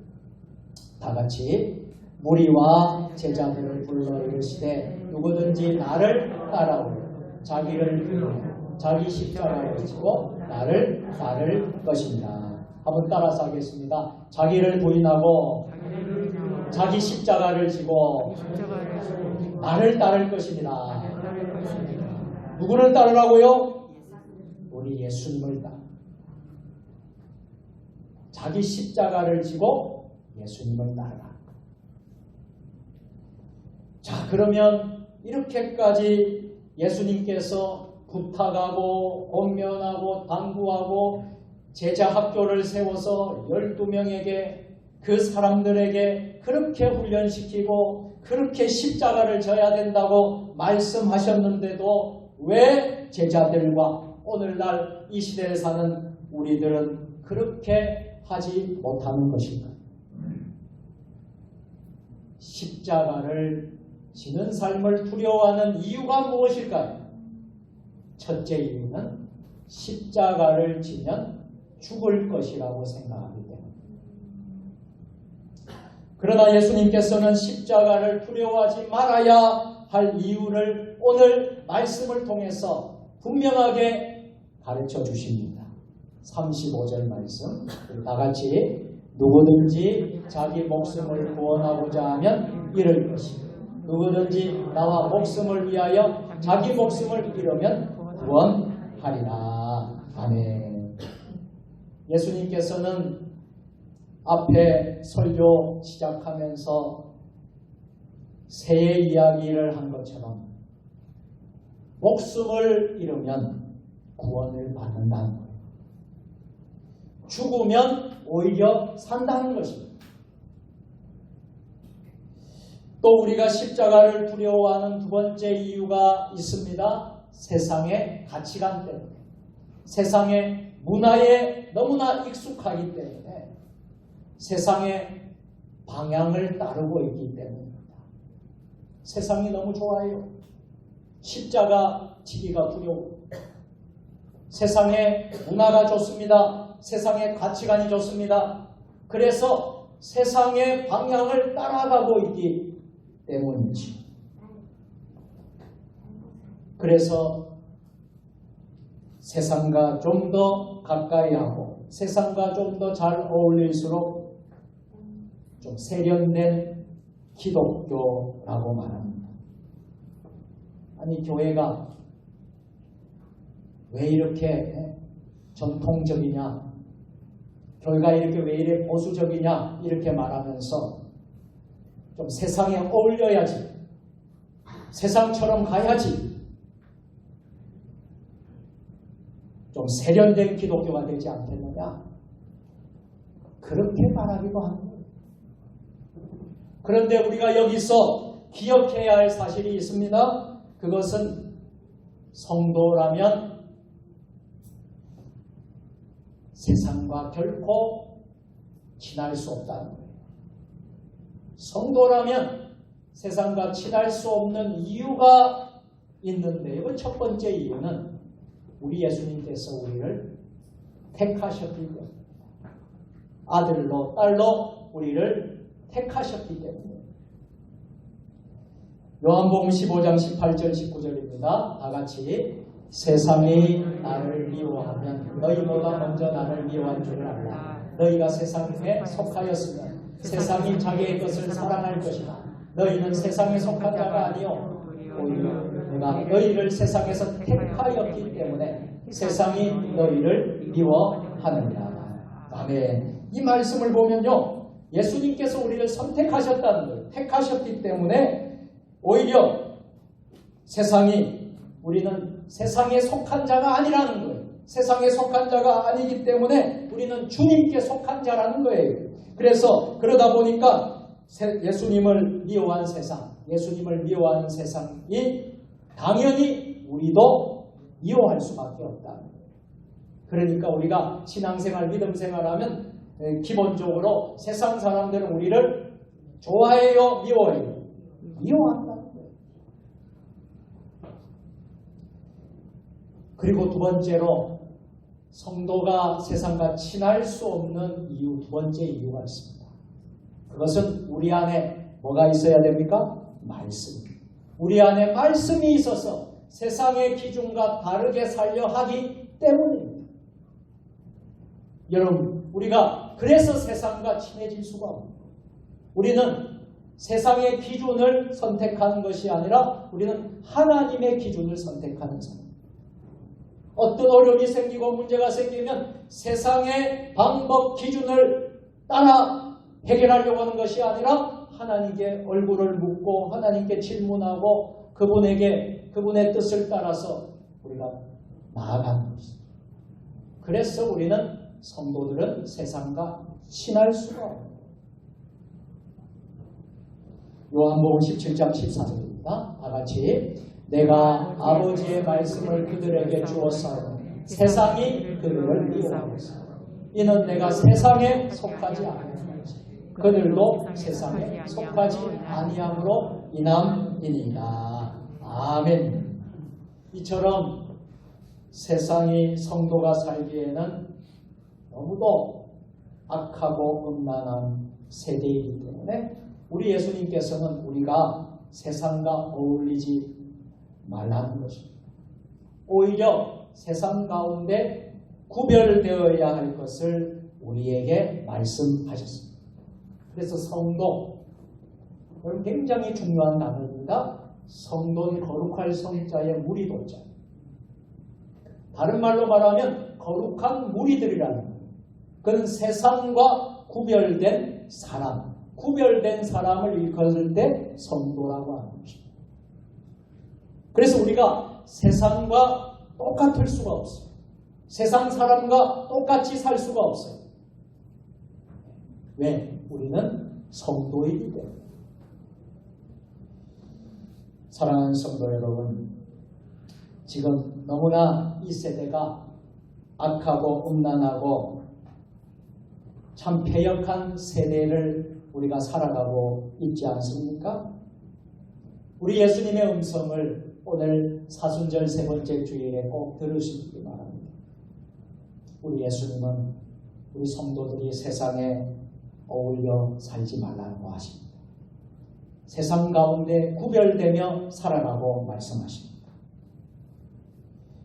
다 같이 무리와 제자들을 불러 이르시되 누구든지 나를 따라오려 자기를 부인하고 자기 십자가를 지고 나를 따를 것입니다. 한번 따라서 하겠습니다. 자기를 부인하고 자기 십자가를 지고 나를 따를 것입니다. 누구를 따르라고요? 우리 예수님을 따라. 자기 십자가를 지고 예수님을 따르라. 자, 그러면 이렇게까지 예수님께서 부탁하고 권면하고 당부하고 제자 학교를 세워서 12명에게 그 사람들에게 그렇게 훈련시키고 그렇게 십자가를 져야 된다고 말씀하셨는데도 왜 제자들과 오늘날 이 시대에 사는 우리들은 그렇게 하지 못하는 것인가? 십자가를 지는 삶을 두려워하는 이유가 무엇일까요? 첫째 이유는 십자가를 지면 죽을 것이라고 생각하기 때문입니다. 그러나 예수님께서는 십자가를 두려워하지 말아야 할 이유를 오늘 말씀을 통해서 분명하게 가르쳐 주십니다. 35절 말씀 다 같이 누구든지 자기 목숨을 구원하고자 하면 잃을 것이고 누구든지 나와 목숨을 위하여 자기 목숨을 잃으면 구원하리라. 아멘. 예수님께서는 앞에 설교 시작하면서 새의 이야기를 한 것처럼 목숨을 잃으면 구원을 받는다는 거예요. 죽으면 오히려 산다는 것입니다. 또 우리가 십자가를 두려워하는 두 번째 이유가 있습니다. 세상의 가치관 때문에, 세상의 문화에 너무나 익숙하기 때문에, 세상의 방향을 따르고 있기 때문입니다. 세상이 너무 좋아요. 십자가 지기가 두려워. 세상의 문화가 좋습니다. 세상의 가치관이 좋습니다. 그래서 세상의 방향을 따라가고 있기 때문이지. 그래서 세상과 좀 더 가까이 하고 세상과 좀 더 잘 어울릴수록 좀 세련된 기독교라고 말합니다. 아니 교회가 왜 이렇게 전통적이냐, 교회가 이렇게 왜 이렇게 보수적이냐 이렇게 말하면서 좀 세상에 어울려야지, 세상처럼 가야지, 좀 세련된 기독교가 되지 않겠느냐 그렇게 말하기도 합니다. 그런데 우리가 여기서 기억해야 할 사실이 있습니다. 그것은 성도라면 세상과 결코 친할 수 없다는 거예요. 성도라면 세상과 친할 수 없는 이유가 있는데요. 첫 번째 이유는 우리 예수님께서 우리를 택하셨기 때문에, 아들로 딸로 우리를 택하셨기 때문에. 요한복음 15장 18절 19절입니다. 다 같이 세상이 나를 미워하면 너희보다 먼저 나를 미워한 줄을 알라. 너희가 세상에 속하였으면 세상이 자기의 것을 사랑할 것이다. 너희는 세상에 속한 자가 아니요 오히려 내가 너희를 세상에서 택하였기 때문에 세상이 너희를 미워하느니라. 아멘. 이 말씀을 보면요, 예수님께서 우리를 선택하셨다는 거예요. 택하셨기 때문에 오히려 우리는 세상에 속한 자가 아니라는 거예요. 세상에 속한 자가 아니기 때문에 우리는 주님께 속한 자라는 거예요. 그래서 그러다 보니까 예수님을 미워한 세상이 당연히 우리도 미워할 수밖에 없다. 그러니까 우리가 신앙생활, 믿음생활하면 기본적으로 세상 사람들은 우리를 좋아해요, 미워해요? 미워한다는 거예요. 그리고 두 번째로 성도가 세상과 친할 수 없는 이유, 두 번째 이유가 있습니다. 그것은 우리 안에 뭐가 있어야 됩니까? 말씀. 우리 안에 말씀이 있어서 세상의 기준과 다르게 살려 하기 때문입니다. 여러분, 우리가 그래서 세상과 친해질 수가 없습니다. 우리는 세상의 기준을 선택하는 것이 아니라 우리는 하나님의 기준을 선택하는 사람. 어떤 어려움이 생기고 문제가 생기면 세상의 방법, 기준을 따라 해결하려고 하는 것이 아니라 하나님께 얼굴을 묻고 하나님께 질문하고 그분의 뜻을 따라서 우리가 나아가는 것입니다. 그래서 우리는 성도들은 세상과 친할 수가 없습니다. 요한복음 17장 14절입니다. 다 같이 내가 아버지의 말씀을 그들에게 주었사오니 세상이 그들을 미워하였으니 이는 내가 세상에 속하지 아니하노라. 그들도 세상에 속하지 아니함으로 인함이니라. 아멘. 이처럼 세상이 성도가 살기에는 너무도 악하고 음란한 세대이기 때문에 우리 예수님께서는 우리가 세상과 어울리지 말라는 것입니다. 오히려 세상 가운데 구별되어야 할 것을 우리에게 말씀하셨습니다. 그래서 성도는 굉장히 중요한 단어입니다. 성도는 거룩할 성자의 무리도자. 다른 말로 말하면 거룩한 무리들이라는 거예요. 그는 세상과 구별된 사람, 구별된 사람을 일컫을 때 성도라고 하는 것입니다. 그래서 우리가 세상과 똑같을 수가 없어요. 세상 사람과 똑같이 살 수가 없어요. 왜? 우리는 성도이기 때문에. 사랑하는 성도 여러분, 지금 너무나 이 세대가 악하고 음란하고 참 패역한 세대를 우리가 살아가고 있지 않습니까? 우리 예수님의 음성을 오늘 사순절 세 번째 주일에 꼭 들으시기 바랍니다. 우리 예수님은 우리 성도들이 세상에 어울려 살지 말라고 하십니다. 세상 가운데 구별되며 살아가고 말씀하십니다.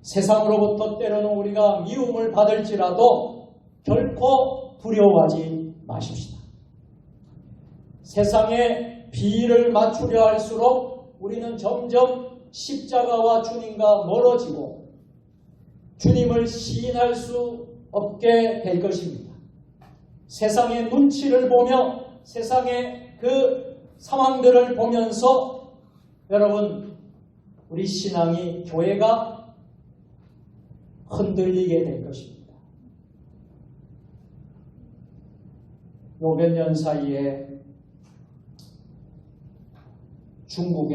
세상으로부터 때로는 우리가 미움을 받을지라도 결코 두려워하지 마십시다. 세상에 비를 맞추려 할수록 우리는 점점 십자가와 주님과 멀어지고 주님을 시인할 수 없게 될 것입니다. 세상의 눈치를 보며 세상의 그 상황들을 보면서 여러분 우리 신앙이 교회가 흔들리게 될 것입니다. 요 몇 년 사이에 중국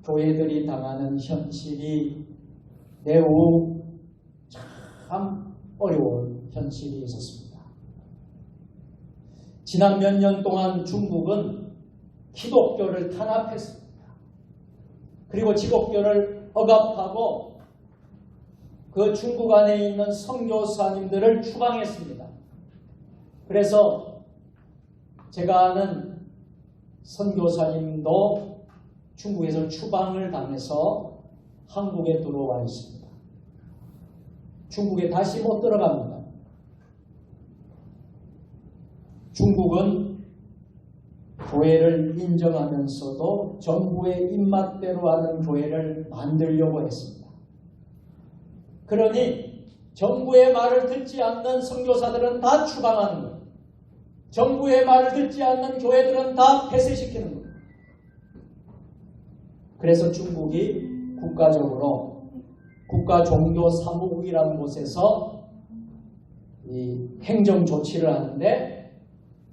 교회들이 당하는 현실이 매우 참 어려운 현실이 있었습니다. 지난 몇 년 동안 중국은 기독교를 탄압했습니다. 그리고 기독교를 억압하고 그 중국 안에 있는 선교사님들을 추방했습니다. 그래서 제가 아는 선교사님도 중국에서 추방을 당해서 한국에 들어와 있습니다. 중국에 다시 못 들어갑니다. 중국은 교회를 인정하면서도 정부의 입맛대로 하는 교회를 만들려고 했습니다. 그러니 정부의 말을 듣지 않는 선교사들은 다 추방하는 거예요. 정부의 말을 듣지 않는 교회들은 다 폐쇄시키는 거예요. 그래서 중국이 국가적으로 국가종교사무국이라는 곳에서 이 행정조치를 하는데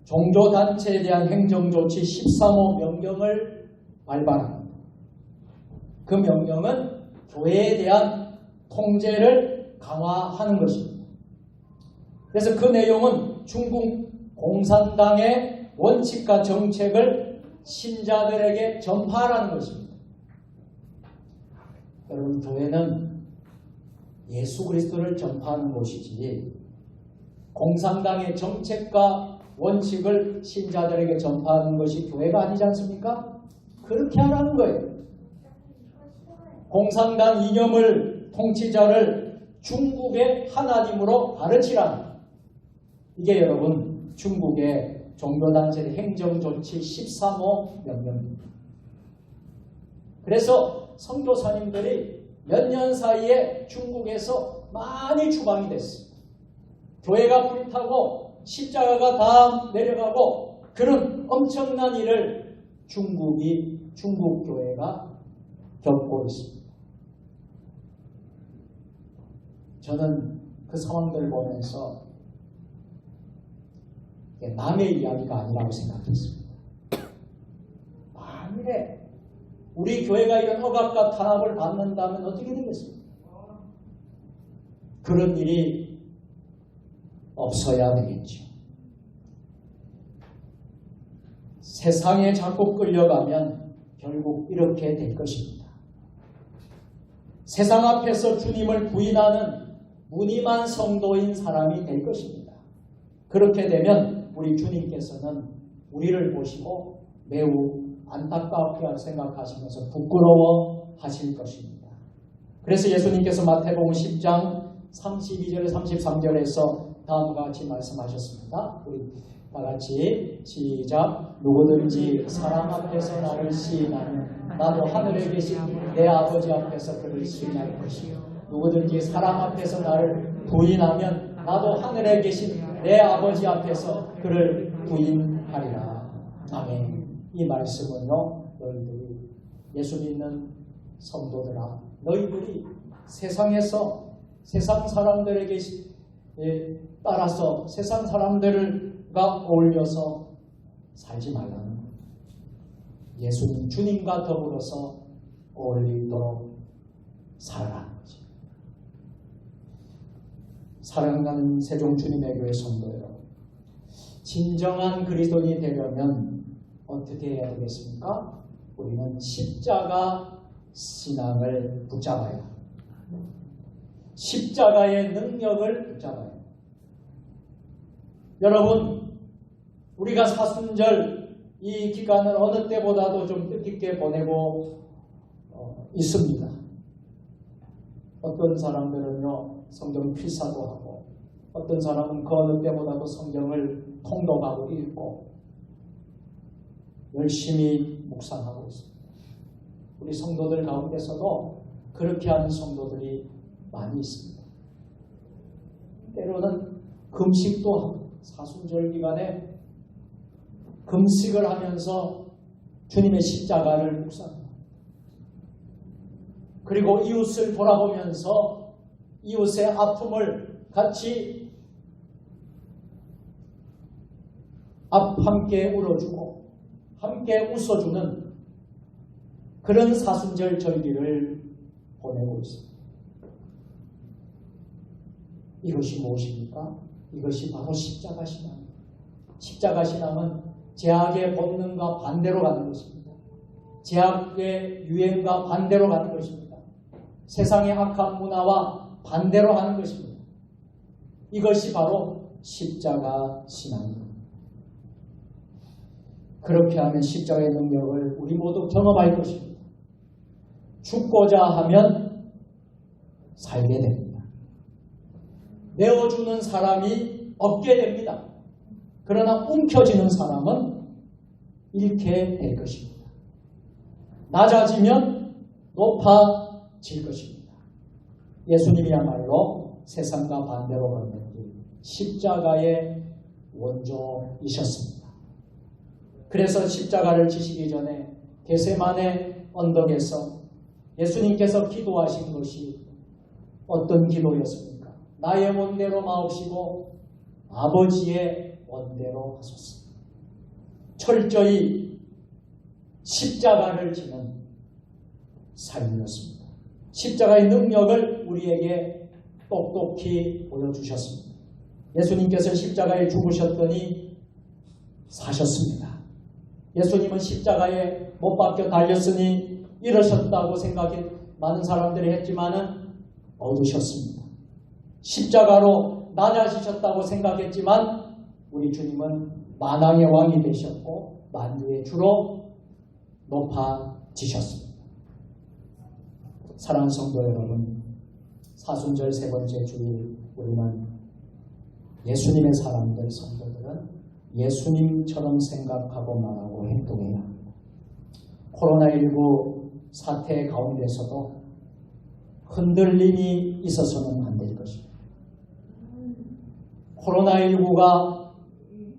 종교단체에 대한 행정조치 13호 명령을 발발합니다. 그 명령은 교회에 대한 통제를 강화하는 것입니다. 그래서 그 내용은 중국 공산당의 원칙과 정책을 신자들에게 전파하라는 것입니다. 여러분, 교회는 예수 그리스도를 전파하는 곳이지 공산당의 정책과 원칙을 신자들에게 전파하는 것이 교회가 아니지 않습니까? 그렇게 하라는 거예요. 공산당 이념을 통치자를 중국의 하나님으로 가르치라는, 이게 여러분 중국의 종교단체의 행정조치 13호 명령입니다. 그래서 선교사님들이 몇 년 사이에 중국에서 많이 추방이 됐습니다. 교회가 불타고 십자가가 다 내려가고 그런 엄청난 일을 중국 교회가 겪고 있습니다. 저는 그 상황들을 보면서 남의 이야기가 아니라고 생각했습니다. 만일에 우리 교회가 이런 억압과 탄압을 받는다면 어떻게 되겠습니까? 그런 일이 없어야 되겠죠. 세상에 자꾸 끌려가면 결국 이렇게 될 것입니다. 세상 앞에서 주님을 부인하는 무늬만 성도인 사람이 될 것입니다. 그렇게 되면 우리 주님께서는 우리를 보시고 매우 안타깝게 생각하시면서 부끄러워하실 것입니다. 그래서 예수님께서 마태복음 10장 32절 33절에서 다음과 같이 말씀하셨습니다. 우리 다 같이 시작. 누구든지 사람 앞에서 나를 시인하면 나도 하늘에 계신 내 아버지 앞에서 그를 시인할 것이요. 누구든지 사람 앞에서 나를 부인하면 나도 하늘에 계신 내 아버지 앞에서 그를 부인하리라. 아멘. 이 말씀은요, 너희들이 예수 믿는 성도들아, 너희들이 세상에서 세상 사람들에게 따라서 세상 사람들과 어울려서 살지 말라는 거예요. 예수님, 주님과 더불어서 어울리도록 살아가는 거죠. 사랑하는 세종 주님의 교회 성도 여러분, 진정한 그리스도인이 되려면 어떻게 해야 되겠습니까? 우리는 십자가 신앙을 붙잡아야 합니다. 십자가의 능력을 붙잡아야 합니다. 여러분, 우리가 사순절 이 기간을 어느 때보다도 좀 뜻깊게 보내고 있습니다. 어떤 사람들은요 성경 필사도 하고 어떤 사람은 그 어느 때보다도 성경을 통독하고 읽고 열심히 묵상하고 있습니다. 우리 성도들 가운데서도 그렇게 하는 성도들이 많이 있습니다. 때로는 금식도 하고 사순절 기간에 금식을 하면서 주님의 십자가를 묵상합니다. 그리고 이웃을 돌아보면서 이웃의 아픔을 같이 함께 울어주고 함께 웃어주는 그런 사순절 절기를 보내고 있습니다. 이것이 무엇입니까? 이것이 바로 십자가 신앙입니다. 십자가 신앙은 제약의 본능과 반대로 가는 것입니다. 제약의 유행과 반대로 가는 것입니다. 세상의 악한 문화와 반대로 하는 것입니다. 이것이 바로 십자가 신앙입니다. 그렇게 하면 십자가의 능력을 우리 모두 경험할 것입니다. 죽고자 하면 살게 됩니다. 내어주는 사람이 얻게 됩니다. 그러나 움켜쥐는 사람은 잃게 될 것입니다. 낮아지면 높아질 것입니다. 예수님이야말로 세상과 반대로 걷는 길, 십자가의 원조이셨습니다. 그래서 십자가를 지시기 전에 겟세마네 언덕에서 예수님께서 기도하신 것이 어떤 기도였습니까? 나의 원대로 마옵시고 아버지의 원대로 하소서. 철저히 십자가를 지는 삶이었습니다. 십자가의 능력을 우리에게 똑똑히 보여주셨습니다. 예수님께서 십자가에 죽으셨더니 사셨습니다. 예수님은 십자가에 못 박혀 달렸으니 이러셨다고 생각해 많은 사람들이 했지만은 얻으셨습니다. 십자가로 낮아지셨다고 생각했지만 우리 주님은 만왕의 왕이 되셨고 만주의 주로 높아지셨습니다. 사랑하는 성도 여러분, 사순절 세 번째 주일 우리는 예수님의 사람들, 성도들은 예수님처럼 생각하고 말하고 행동해야 합니다. 코로나19 사태 가운데서도 흔들림이 있어서는 안 될 것입니다. 코로나19가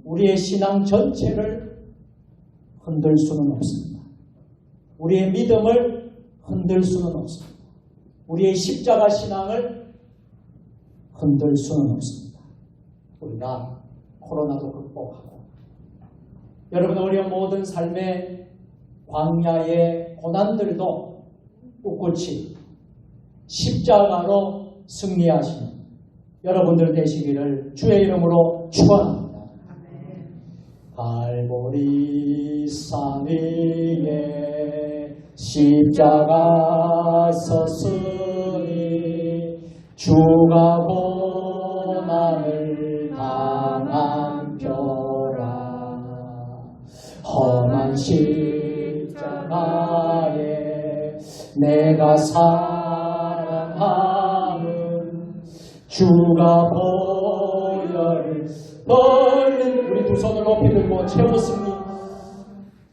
우리의 신앙 전체를 흔들 수는 없습니다. 우리의 믿음을 흔들 수는 없습니다. 우리의 십자가 신앙을 흔들 수는 없습니다. 우리가 코로나도 극복하고 여러분 우리의 모든 삶의 광야의 고난들도 꿋꿋이 십자가로 승리하시는 여러분들 되시기를 주의 이름으로 축원합니다. 갈보리 산 위에 십자가 섰으니 주가 고난을 당한 뼈라 험한 십자가에 내가 사랑하는 주가 보혈을 벌린 우리 두 손을 높이 들고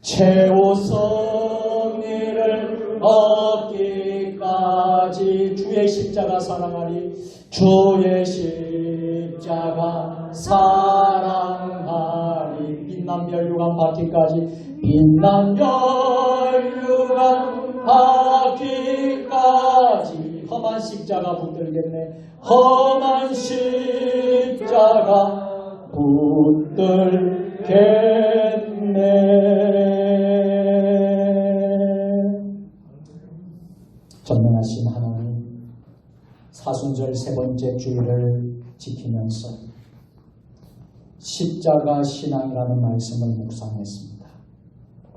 최후 승리를 얻기까지 주의 십자가 사랑하리 주의 십자가 사랑하리 빛난 멸류관 받기까지 빛난 멸류관 받기까지 험한 십자가 붙들겠네 험한 십자가 붙들겠네. 전능하신 하나님, 사순절 세 번째 주일을 지키면서 십자가 신앙이라는 말씀을 묵상했습니다.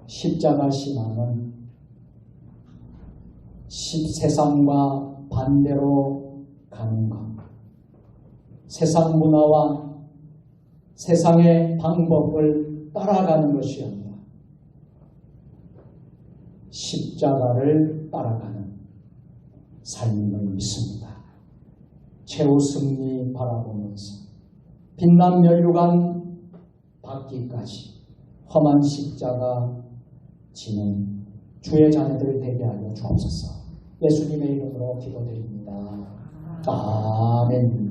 십자가 신앙은 세상과 반대로 가는 것, 세상 문화와 세상의 방법을 따라가는 것이 아니라 십자가를 따라가는 삶임을 믿습니다. 최후 승리 바라보면서 빛난 면류관 받기까지 험한 십자가 지는 주의 자녀들 되게 하여 주옵소서. 예수님의 이름으로 기도드립니다. 아멘.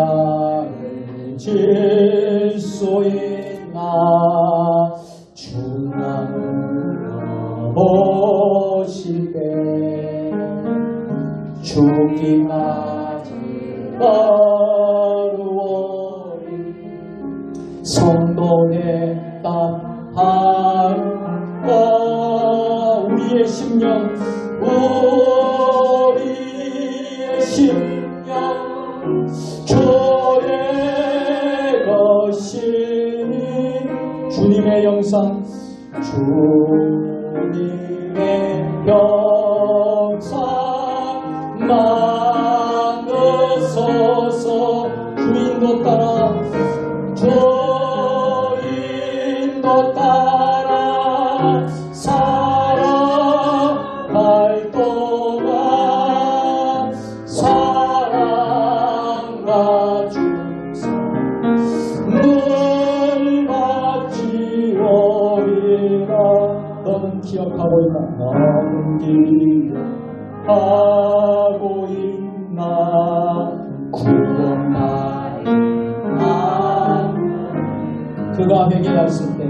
십자가를 질 수 있나 주나무가 보실 때 죽기까지 어려워리 성도의 땅하여 우리의 심령 우리의 심령 주의 것이니 주님의 영상 주님의 영상 만드소서. 주인도 따라 주인도 따라 살아갈 동안 사랑과 중성 늘 같이 오리라. 너는 기억하고 있나? 너는 기억하고 있나? 구원받은 그가 회개했을 때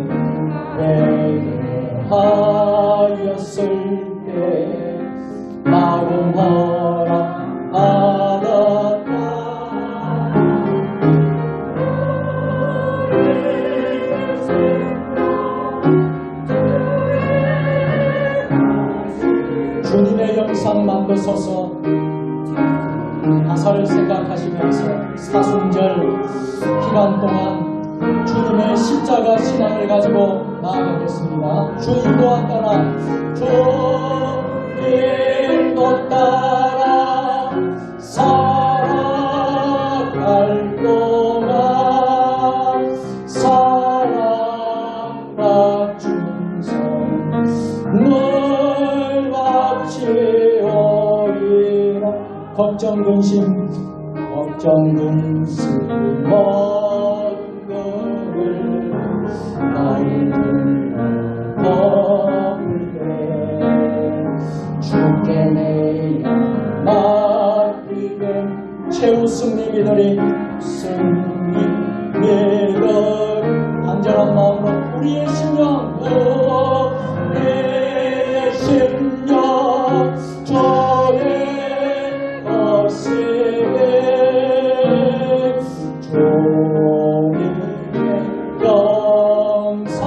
회개하였을 때 마음 허락하였다. 주님의 영상 만드소서. 가사를 생각하시면서 사순절 기간 동안 주님의 십자가 신앙을 가지고 나아가겠습니다. 주님 또한 따라 주님 또 따라 살아갈 동안 사랑과 충성 늘 같이 오리라. 걱정 근심 주께 내야 맡기게 최후 승리들이 승리를 안전한 마음으로 우리의 심령 우리의 심령 주의 것이네 주님의 영상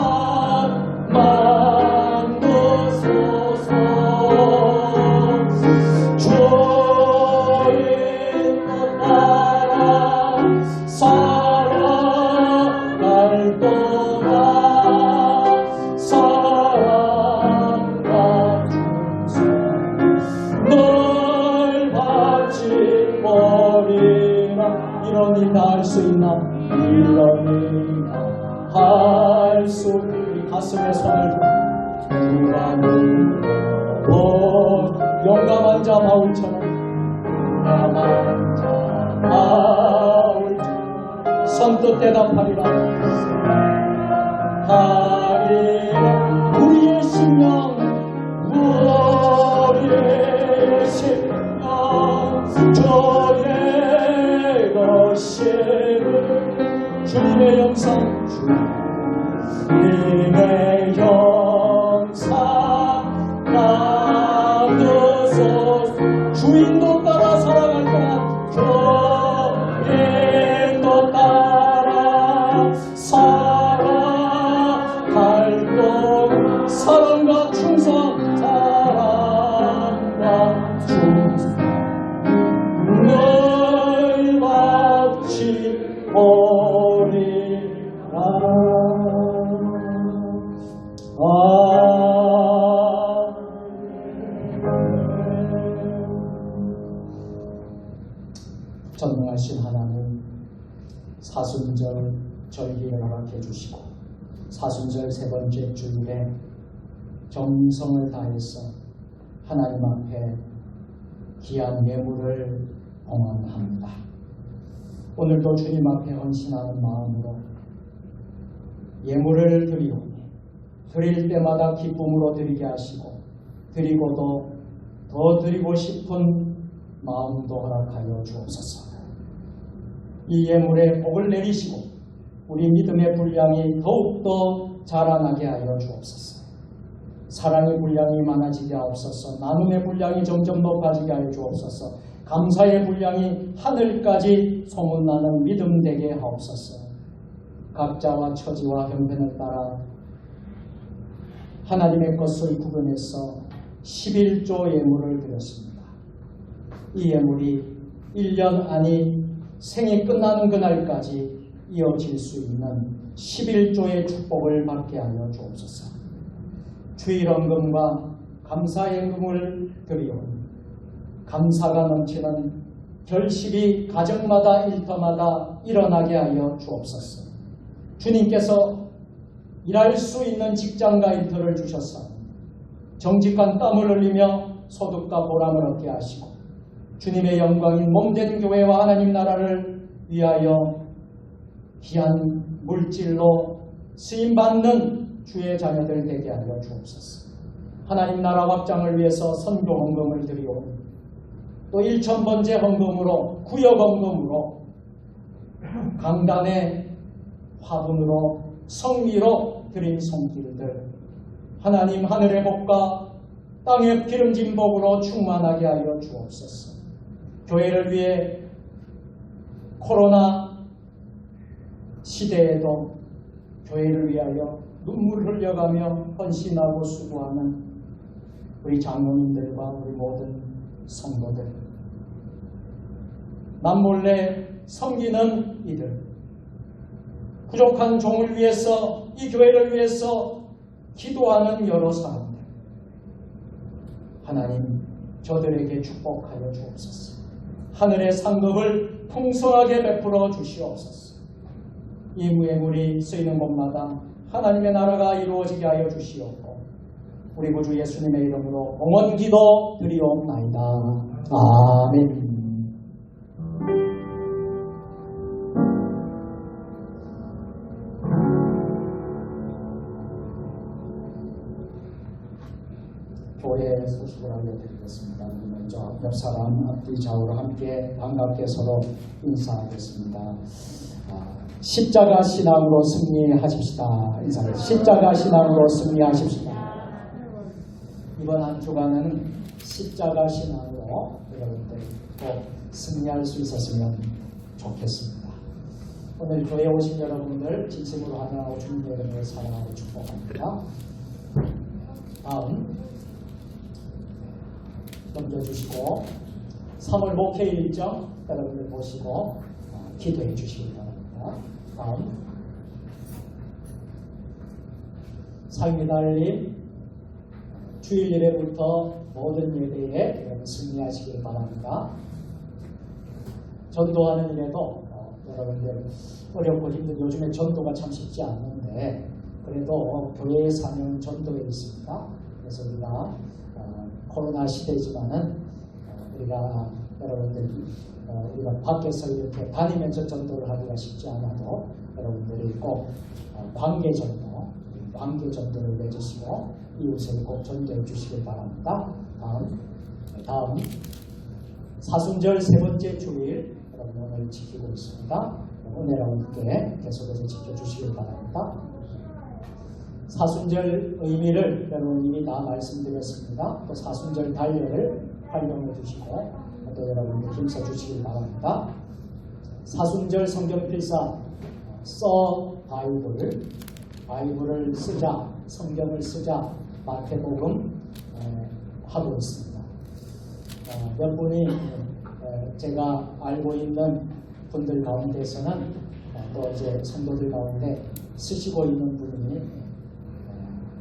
만드소서. 주인도 따라 살아갈 동안 사랑과 충성 늘 같이 버리라. 이런 일 다 할 수 있나? 이런 일 다 할 수 우리 가슴에 손을 주라는 용감한 자 바울처럼 용감한 자 바울처럼 선뜻 대답하리라. 하리라. 우리의 심령 우리의 심령 주의 것이니 주님의 영상 주님의 영상 만드소서. 주인도 따라 살아갈 동안 주인도 따라 살아갈 동안 사랑과 충성 사랑과 충성 늘 같이 오리라. 절기를 허락해 주시고 사순절 세 번째 주일에 정성을 다해서 하나님 앞에 귀한 예물을 봉헌합니다. 오늘도 주님 앞에 헌신하는 마음으로 예물을 드리오니 드릴 때마다 기쁨으로 드리게 하시고 드리고도 더 드리고 싶은 마음도 허락하여 주옵소서. 이 예물에 복을 내리시고 우리 믿음의 분량이 더욱더 자라나게 하여 주옵소서. 사랑의 분량이 많아지게 하옵소서. 나눔의 분량이 점점 높아지게 하여 주옵소서. 감사의 분량이 하늘까지 소문나는 믿음 되게 하옵소서. 각자와 처지와 형편을 따라 하나님의 것을 구분해서 11조 예물을 드렸습니다. 이 예물이 1년 아니 생이 끝나는 그날까지 이어질 수 있는 11조의 축복을 받게 하여 주옵소서. 주일헌금과 감사예금을 드리오니 감사가 넘치는 결실이 가정마다 일터마다 일어나게 하여 주옵소서. 주님께서 일할 수 있는 직장과 일터를 주셨사 정직한 땀을 흘리며 소득과 보람을 얻게 하시고 주님의 영광인 몸된 교회와 하나님 나라를 위하여 귀한 물질로 쓰임받는 주의 자녀들 되게 하여 주옵소서. 하나님 나라 확장을 위해서 선교 헌금을 드리오니 또 1000번째 헌금으로 구역 헌금으로 강단의 화분으로 성미로 드린 손길들 하나님 하늘의 복과 땅의 기름진 복으로 충만하게 하여 주옵소서. 교회를 위해 코로나 시대에도 교회를 위하여 눈물 흘려가며 헌신하고 수고하는 우리 장로님들과 우리 모든 성도들, 남몰래 섬기는 이들, 부족한 종을 위해서 이 교회를 위해서 기도하는 여러 사람들, 하나님 저들에게 축복하여 주옵소서. 하늘의 상급을 풍성하게 베풀어 주시옵소서. 이 예물이 쓰이는 곳마다 하나님의 나라가 이루어지게 하여 주시옵고 우리 구주 예수님의 이름으로 봉헌기도 드리옵나이다. 아멘. 교회 소식을 알려드리겠습니다. 먼저 옆 사람 앞뒤 좌우로 함께 반갑게 서로 인사하겠습니다. 십자가 신앙으로 승리하십시다. 인사를. 십자가 신앙으로 승리하십시다. 이번 한 주간은 십자가 신앙으로 여러분들 꼭 승리할 수 있었으면 좋겠습니다. 오늘 교회에 오신 여러분들 진심으로 환영하고 주님의 이름을 사랑하고 축복합니다. 다음 넘겨주시고 3월 목회 일정 여러분들 보시고 기도해 주시기 바랍니다. 다음 삶이 달린 주일 예배부터 모든 예배에 여러분 승리하시길 바랍니다. 전도하는 일에도 여러분들 어렵고 힘든 요즘에 전도가 참 쉽지 않는데 그래도 교회의 사명은 전도에 있습니다. 그래서 우리가 코로나 시대지만은 우리가 여러분들 우리가 밖에서 이렇게 다니면서 전도를 하기가 쉽지 않아도 여러분들이 꼭 관계 전도를 맺으시고 이웃을 꼭 전도해 주시길 바랍니다. 다음 사순절 세 번째 주일 여러분 오늘 지키고 있습니다. 은혜와 함께 계속해서 지켜주시길 바랍니다. 사순절 의미를 여러분 이미 다 말씀드렸습니다. 또 사순절 달력을 활용해 주시고 또 여러분들 힘써 주시길 바랍니다. 사순절 성경 필사 써 바이블을 쓰자, 성경을 쓰자 마태복음 하고 있습니다. 몇 분이 제가 알고 있는 분들 가운데서는 또 이제 성도들 가운데 쓰시고 있는 분이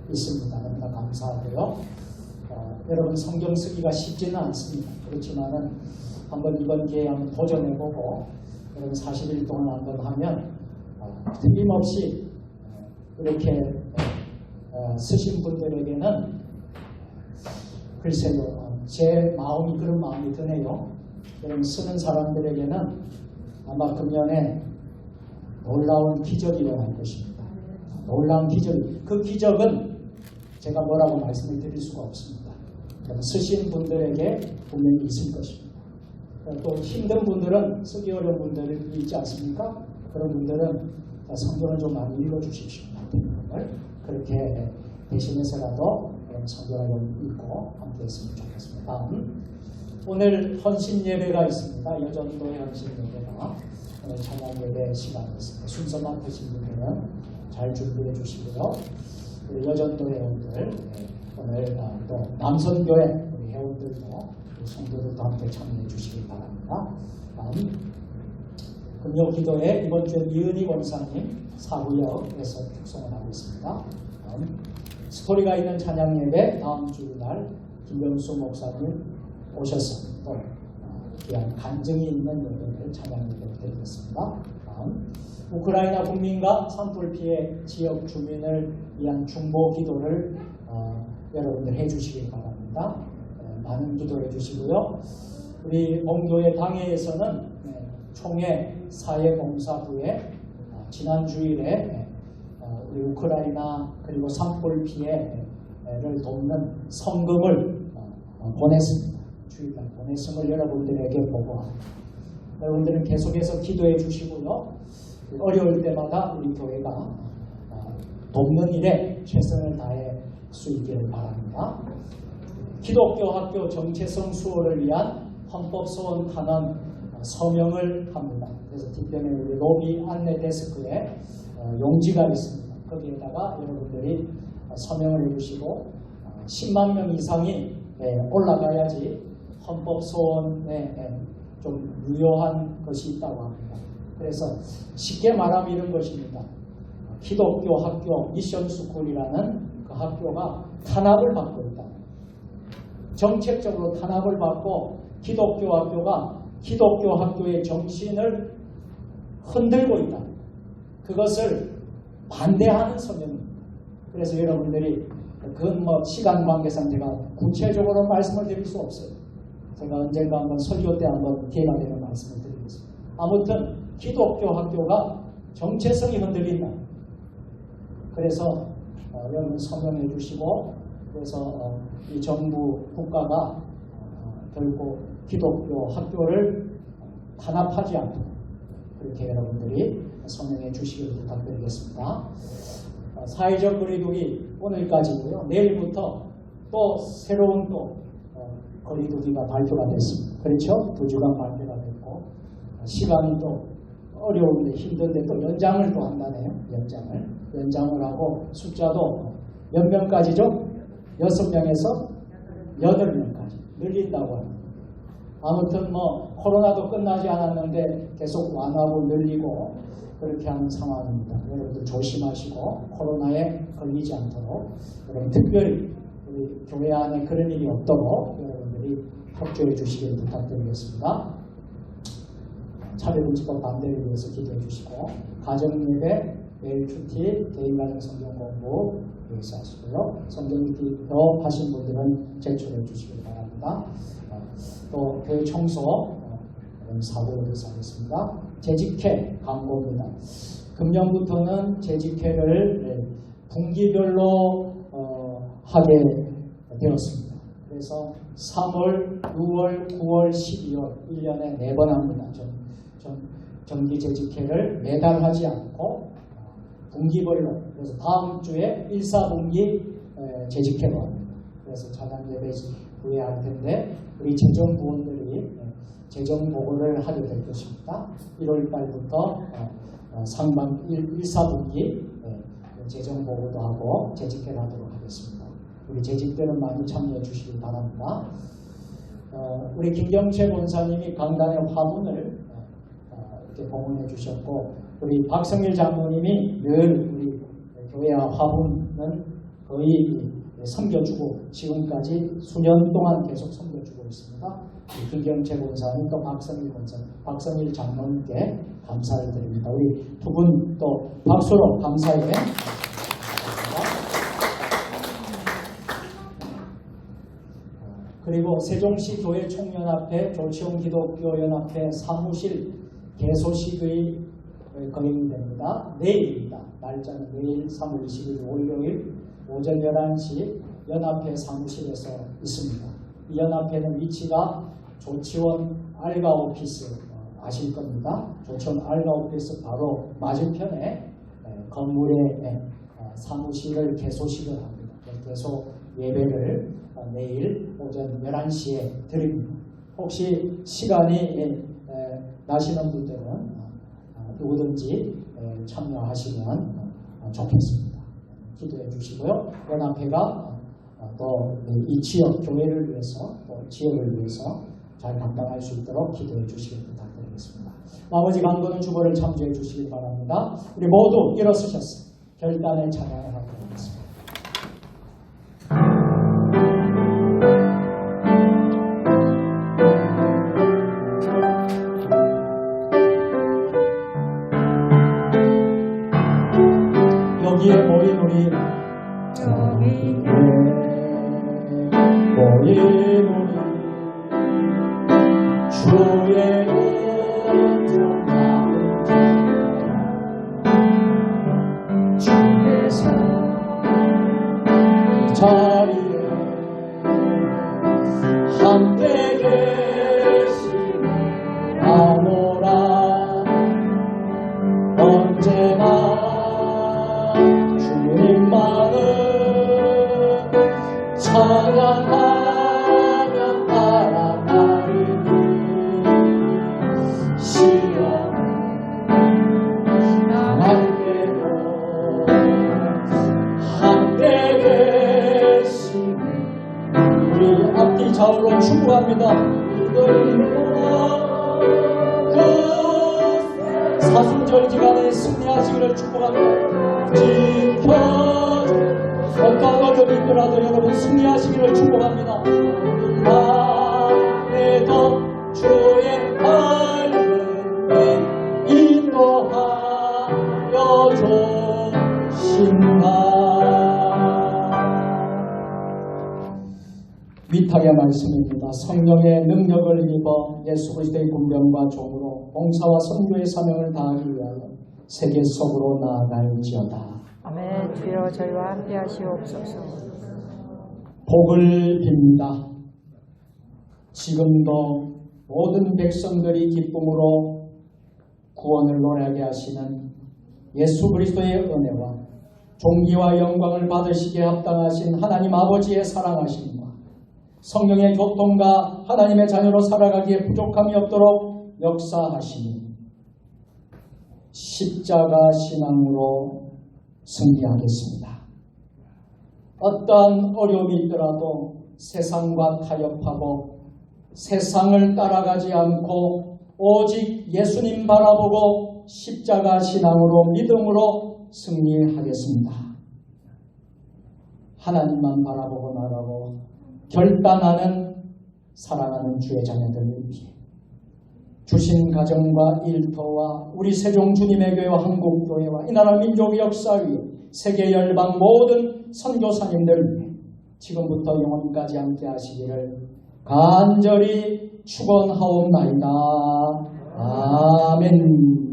있습니다. 너무나 감사하고요. 여러분 성경 쓰기가 쉽지는 않습니다. 그렇지만은 한번 이번 기회에 한번 도전해보고 여러분 40일 동안 한번 하면 틀림없이 이렇게 쓰신 분들에게는 글쎄요, 제 마음이 그런 마음이 드네요. 그럼 쓰는 사람들에게는 아마 금년에 놀라운 기적이 일어날 것입니다. 놀라운 기적. 그 기적은 제가 뭐라고 말씀을 드릴 수가 없습니다. 쓰신 분들에게 분명히 있을 것입니다. 또 힘든 분들은, 쓰기 어려운 분들이 있지 않습니까? 그런 분들은 성경을 좀 많이 읽어주십시오. 그렇게 대신해서라도 성경을 좀 읽고 함께 했으면 좋겠습니다. 다음, 오늘 헌신 예배가 있습니다. 여전도의 헌신 예배가 오늘 찬양 예배 시간이 있습니다. 순서 맡으신 분들은 잘 준비해 주시고요. 우리 여전도 회원들, 오늘 또 남선교회 우리 회원들도 성도들도 함께 참여해 주시기 바랍니다. 다음, 금요 기도에 이번 주에 이은희 원사님 사부역에서 축성을 하고 있습니다. 다음, 스토리가 있는 찬양 예배 다음 주날 김병수 목사님 오셔서 또 귀한 간증이 있는 예배를 찬양 예배를 드리겠습니다. 다음, 우크라이나 국민과 산불 피해 지역 주민을 위한 중보 기도를 여러분들 해주시기 바랍니다. 많은 기도해 주시고요. 우리 봉교회 당회에서는 총회 사회봉사부에 지난 주일에 우리 우크라이나 그리고 산불 피해를 돕는 성금을 보냈습니다. 주일날 보냈음을 여러분들에게 보고합니다. 여러분들은 계속해서 기도해 주시고요. 어려울 때마다 우리 교회가 돕는 일에 최선을 다할 수 있기를 바랍니다. 기독교 학교 정체성 수호를 위한 헌법소원 탄원 서명을 합니다. 그래서 뒷편에 우리 로비 안내 데스크에 용지가 있습니다. 거기에다가 여러분들이 서명을 해주시고 10만 명 이상이 올라가야지 헌법소원에 좀 유효한 것이 있다고 합니다. 그래서 쉽게 말하면 이런 것입니다. 기독교 학교 미션스쿨이라는 그 학교가 탄압을 받고 있다. 정책적으로 탄압을 받고 기독교 학교가 기독교 학교의 정신을 흔들고 있다. 그것을 반대하는 서명입니다. 그래서 여러분들이 그건 뭐 시간 관계상 제가 구체적으로 말씀을 드릴 수 없어요. 제가 언젠가 한번 설교 때 한번 기회가 되는 말씀을 드리겠습니다. 아무튼 기독교 학교가 정체성이 흔들린다. 그래서 여러분 서명해 주시고 그래서 이 정부 국가가 결국 기독교 학교를 탄압하지 않도록 그렇게 여러분들이 서명해 주시길 부탁드리겠습니다. 사회적 거리두기 오늘까지고요. 내일부터 또 새로운 거리두기가 발표가 됐습니다. 그렇죠? 2주간 발표가 됐고 시간이 또 어려운데 힘든데 또 연장을 또 한다네요. 연장을 하고 숫자도 몇 명까지죠? 6명에서 8명까지 늘린다고 합니다. 아무튼 뭐 코로나도 끝나지 않았는데 계속 완화하고 늘리고 그렇게 하는 상황입니다. 여러분들 조심하시고 코로나에 걸리지 않도록 여러분 특별히 우리 교회 안에 그런 일이 없도록 여러분들이 협조해 주시길 부탁드리겠습니다. 차별금지법 반대를 위해서 기도해 주시고 가정예배, 매일 큐티, 개인가정 성경 공부 위해서 하시고요. 성경 읽기 더 하신 분들은 제출해 주시길 바랍니다. 또 교회 청소 사고를 위해서 하겠습니다. 재직회 광고입니다. 금년부터는 재직회를 분기별로 하게 되었습니다. 그래서 3월, 6월, 9월, 12월 1년에 4번 합니다. 정기 재직회를 매달 하지 않고 분기별로 그래서 다음 주에 1, 4분기 재직회로 합니다. 그래서 찬양 예배 후에 할 텐데 우리 재정부원들이 재정 보고를 하게 될 것입니다. 1월 달부터 상반 1, 4분기 재정 보고도 하고 재직회를 하도록 하겠습니다. 우리 재직들은 많이 참여해 주시기 바랍니다. 우리 김경채 본사님이 강단의 화분을 이렇게 봉헌해 주셨고 우리 박성일 장로님이 늘 우리 교회와 화분은 거의 섬겨주고 지금까지 수년 동안 계속 섬겨주고 있습니다. 김경채 권사님 또 박성일 권사, 박성일 장로님께 감사를 드립니다. 우리 두 분 또 박수로 감사해. 그리고 세종시 교회 총연합회 조치홍 기독교연합회 사무실 개소식의 거행됩니다. 내일입니다. 날짜는 내일 3월 20일 월요일 오전 11시 연합회 사무실에서 있습니다. 이 연합회는 위치가 조치원 알가 오피스 아실 겁니다. 조치원 알가 오피스 바로 맞은편에 건물에 사무실을 개소식을 합니다. 개소 예배를 내일 오전 11시에 드립니다. 혹시 시간이 나시는 분들은 누구든지 참여하시면 좋겠습니다. 기도해 주시고요. 연합회가 또 이 지역 교회를 위해서 또 지역을 위해서 잘 감당할 수 있도록 기도해 주시길 부탁드리겠습니다. 나머지 강도는 주보를 참조해 주시길 바랍니다. 우리 모두 일어서셔서 결단의 찬양을 하도록 하겠습니다. 여기에 모인 우리 주의 주께서 자리에 함께 계시노라. 언제나 주님만을 찬양하며 따라가리니 시험을 당할 때도 함께 계시니 우리 앞뒤 좌우로 축복합니다. 그 사순절 기간에 승리하시기를 축복합니다. 어떤 어려움이 있더라도 여러분 승리하시기를 축복합니다. 나에도 주의 말씀이 인도하여 주신다. 위탁의 말씀입니다. 성령의 능력을 입어 예수 그리스도의 군병과 종으로 봉사와 선교의 사명을 다하기 위하여 세계 속으로 나아갈지어다. 아멘. 주여 저희와 함께 하시옵소서. 복을 빕니다. 지금도 모든 백성들이 기쁨으로 구원을 노래하게 하시는 예수 그리스도의 은혜와 존귀와 영광을 받으시기에 합당하신 하나님 아버지의 사랑하심과 성령의 교통과 하나님의 자녀로 살아가기에 부족함이 없도록 역사하시니 십자가 신앙으로 승리하겠습니다. 어떠한 어려움이 있더라도 세상과 타협하고 세상을 따라가지 않고 오직 예수님 바라보고 십자가 신앙으로 믿음으로 승리하겠습니다. 하나님만 바라보고 나가고 결단하는 사랑하는 주의 자녀들을 위해 주신 가정과 일터와 우리 세종 주님의 교회와 한국교회와 이 나라 민족 역사 위에 세계 열방 모든 선교사님들 위해 지금부터 영원까지 함께 하시기를 간절히 축원하옵나이다. 아멘.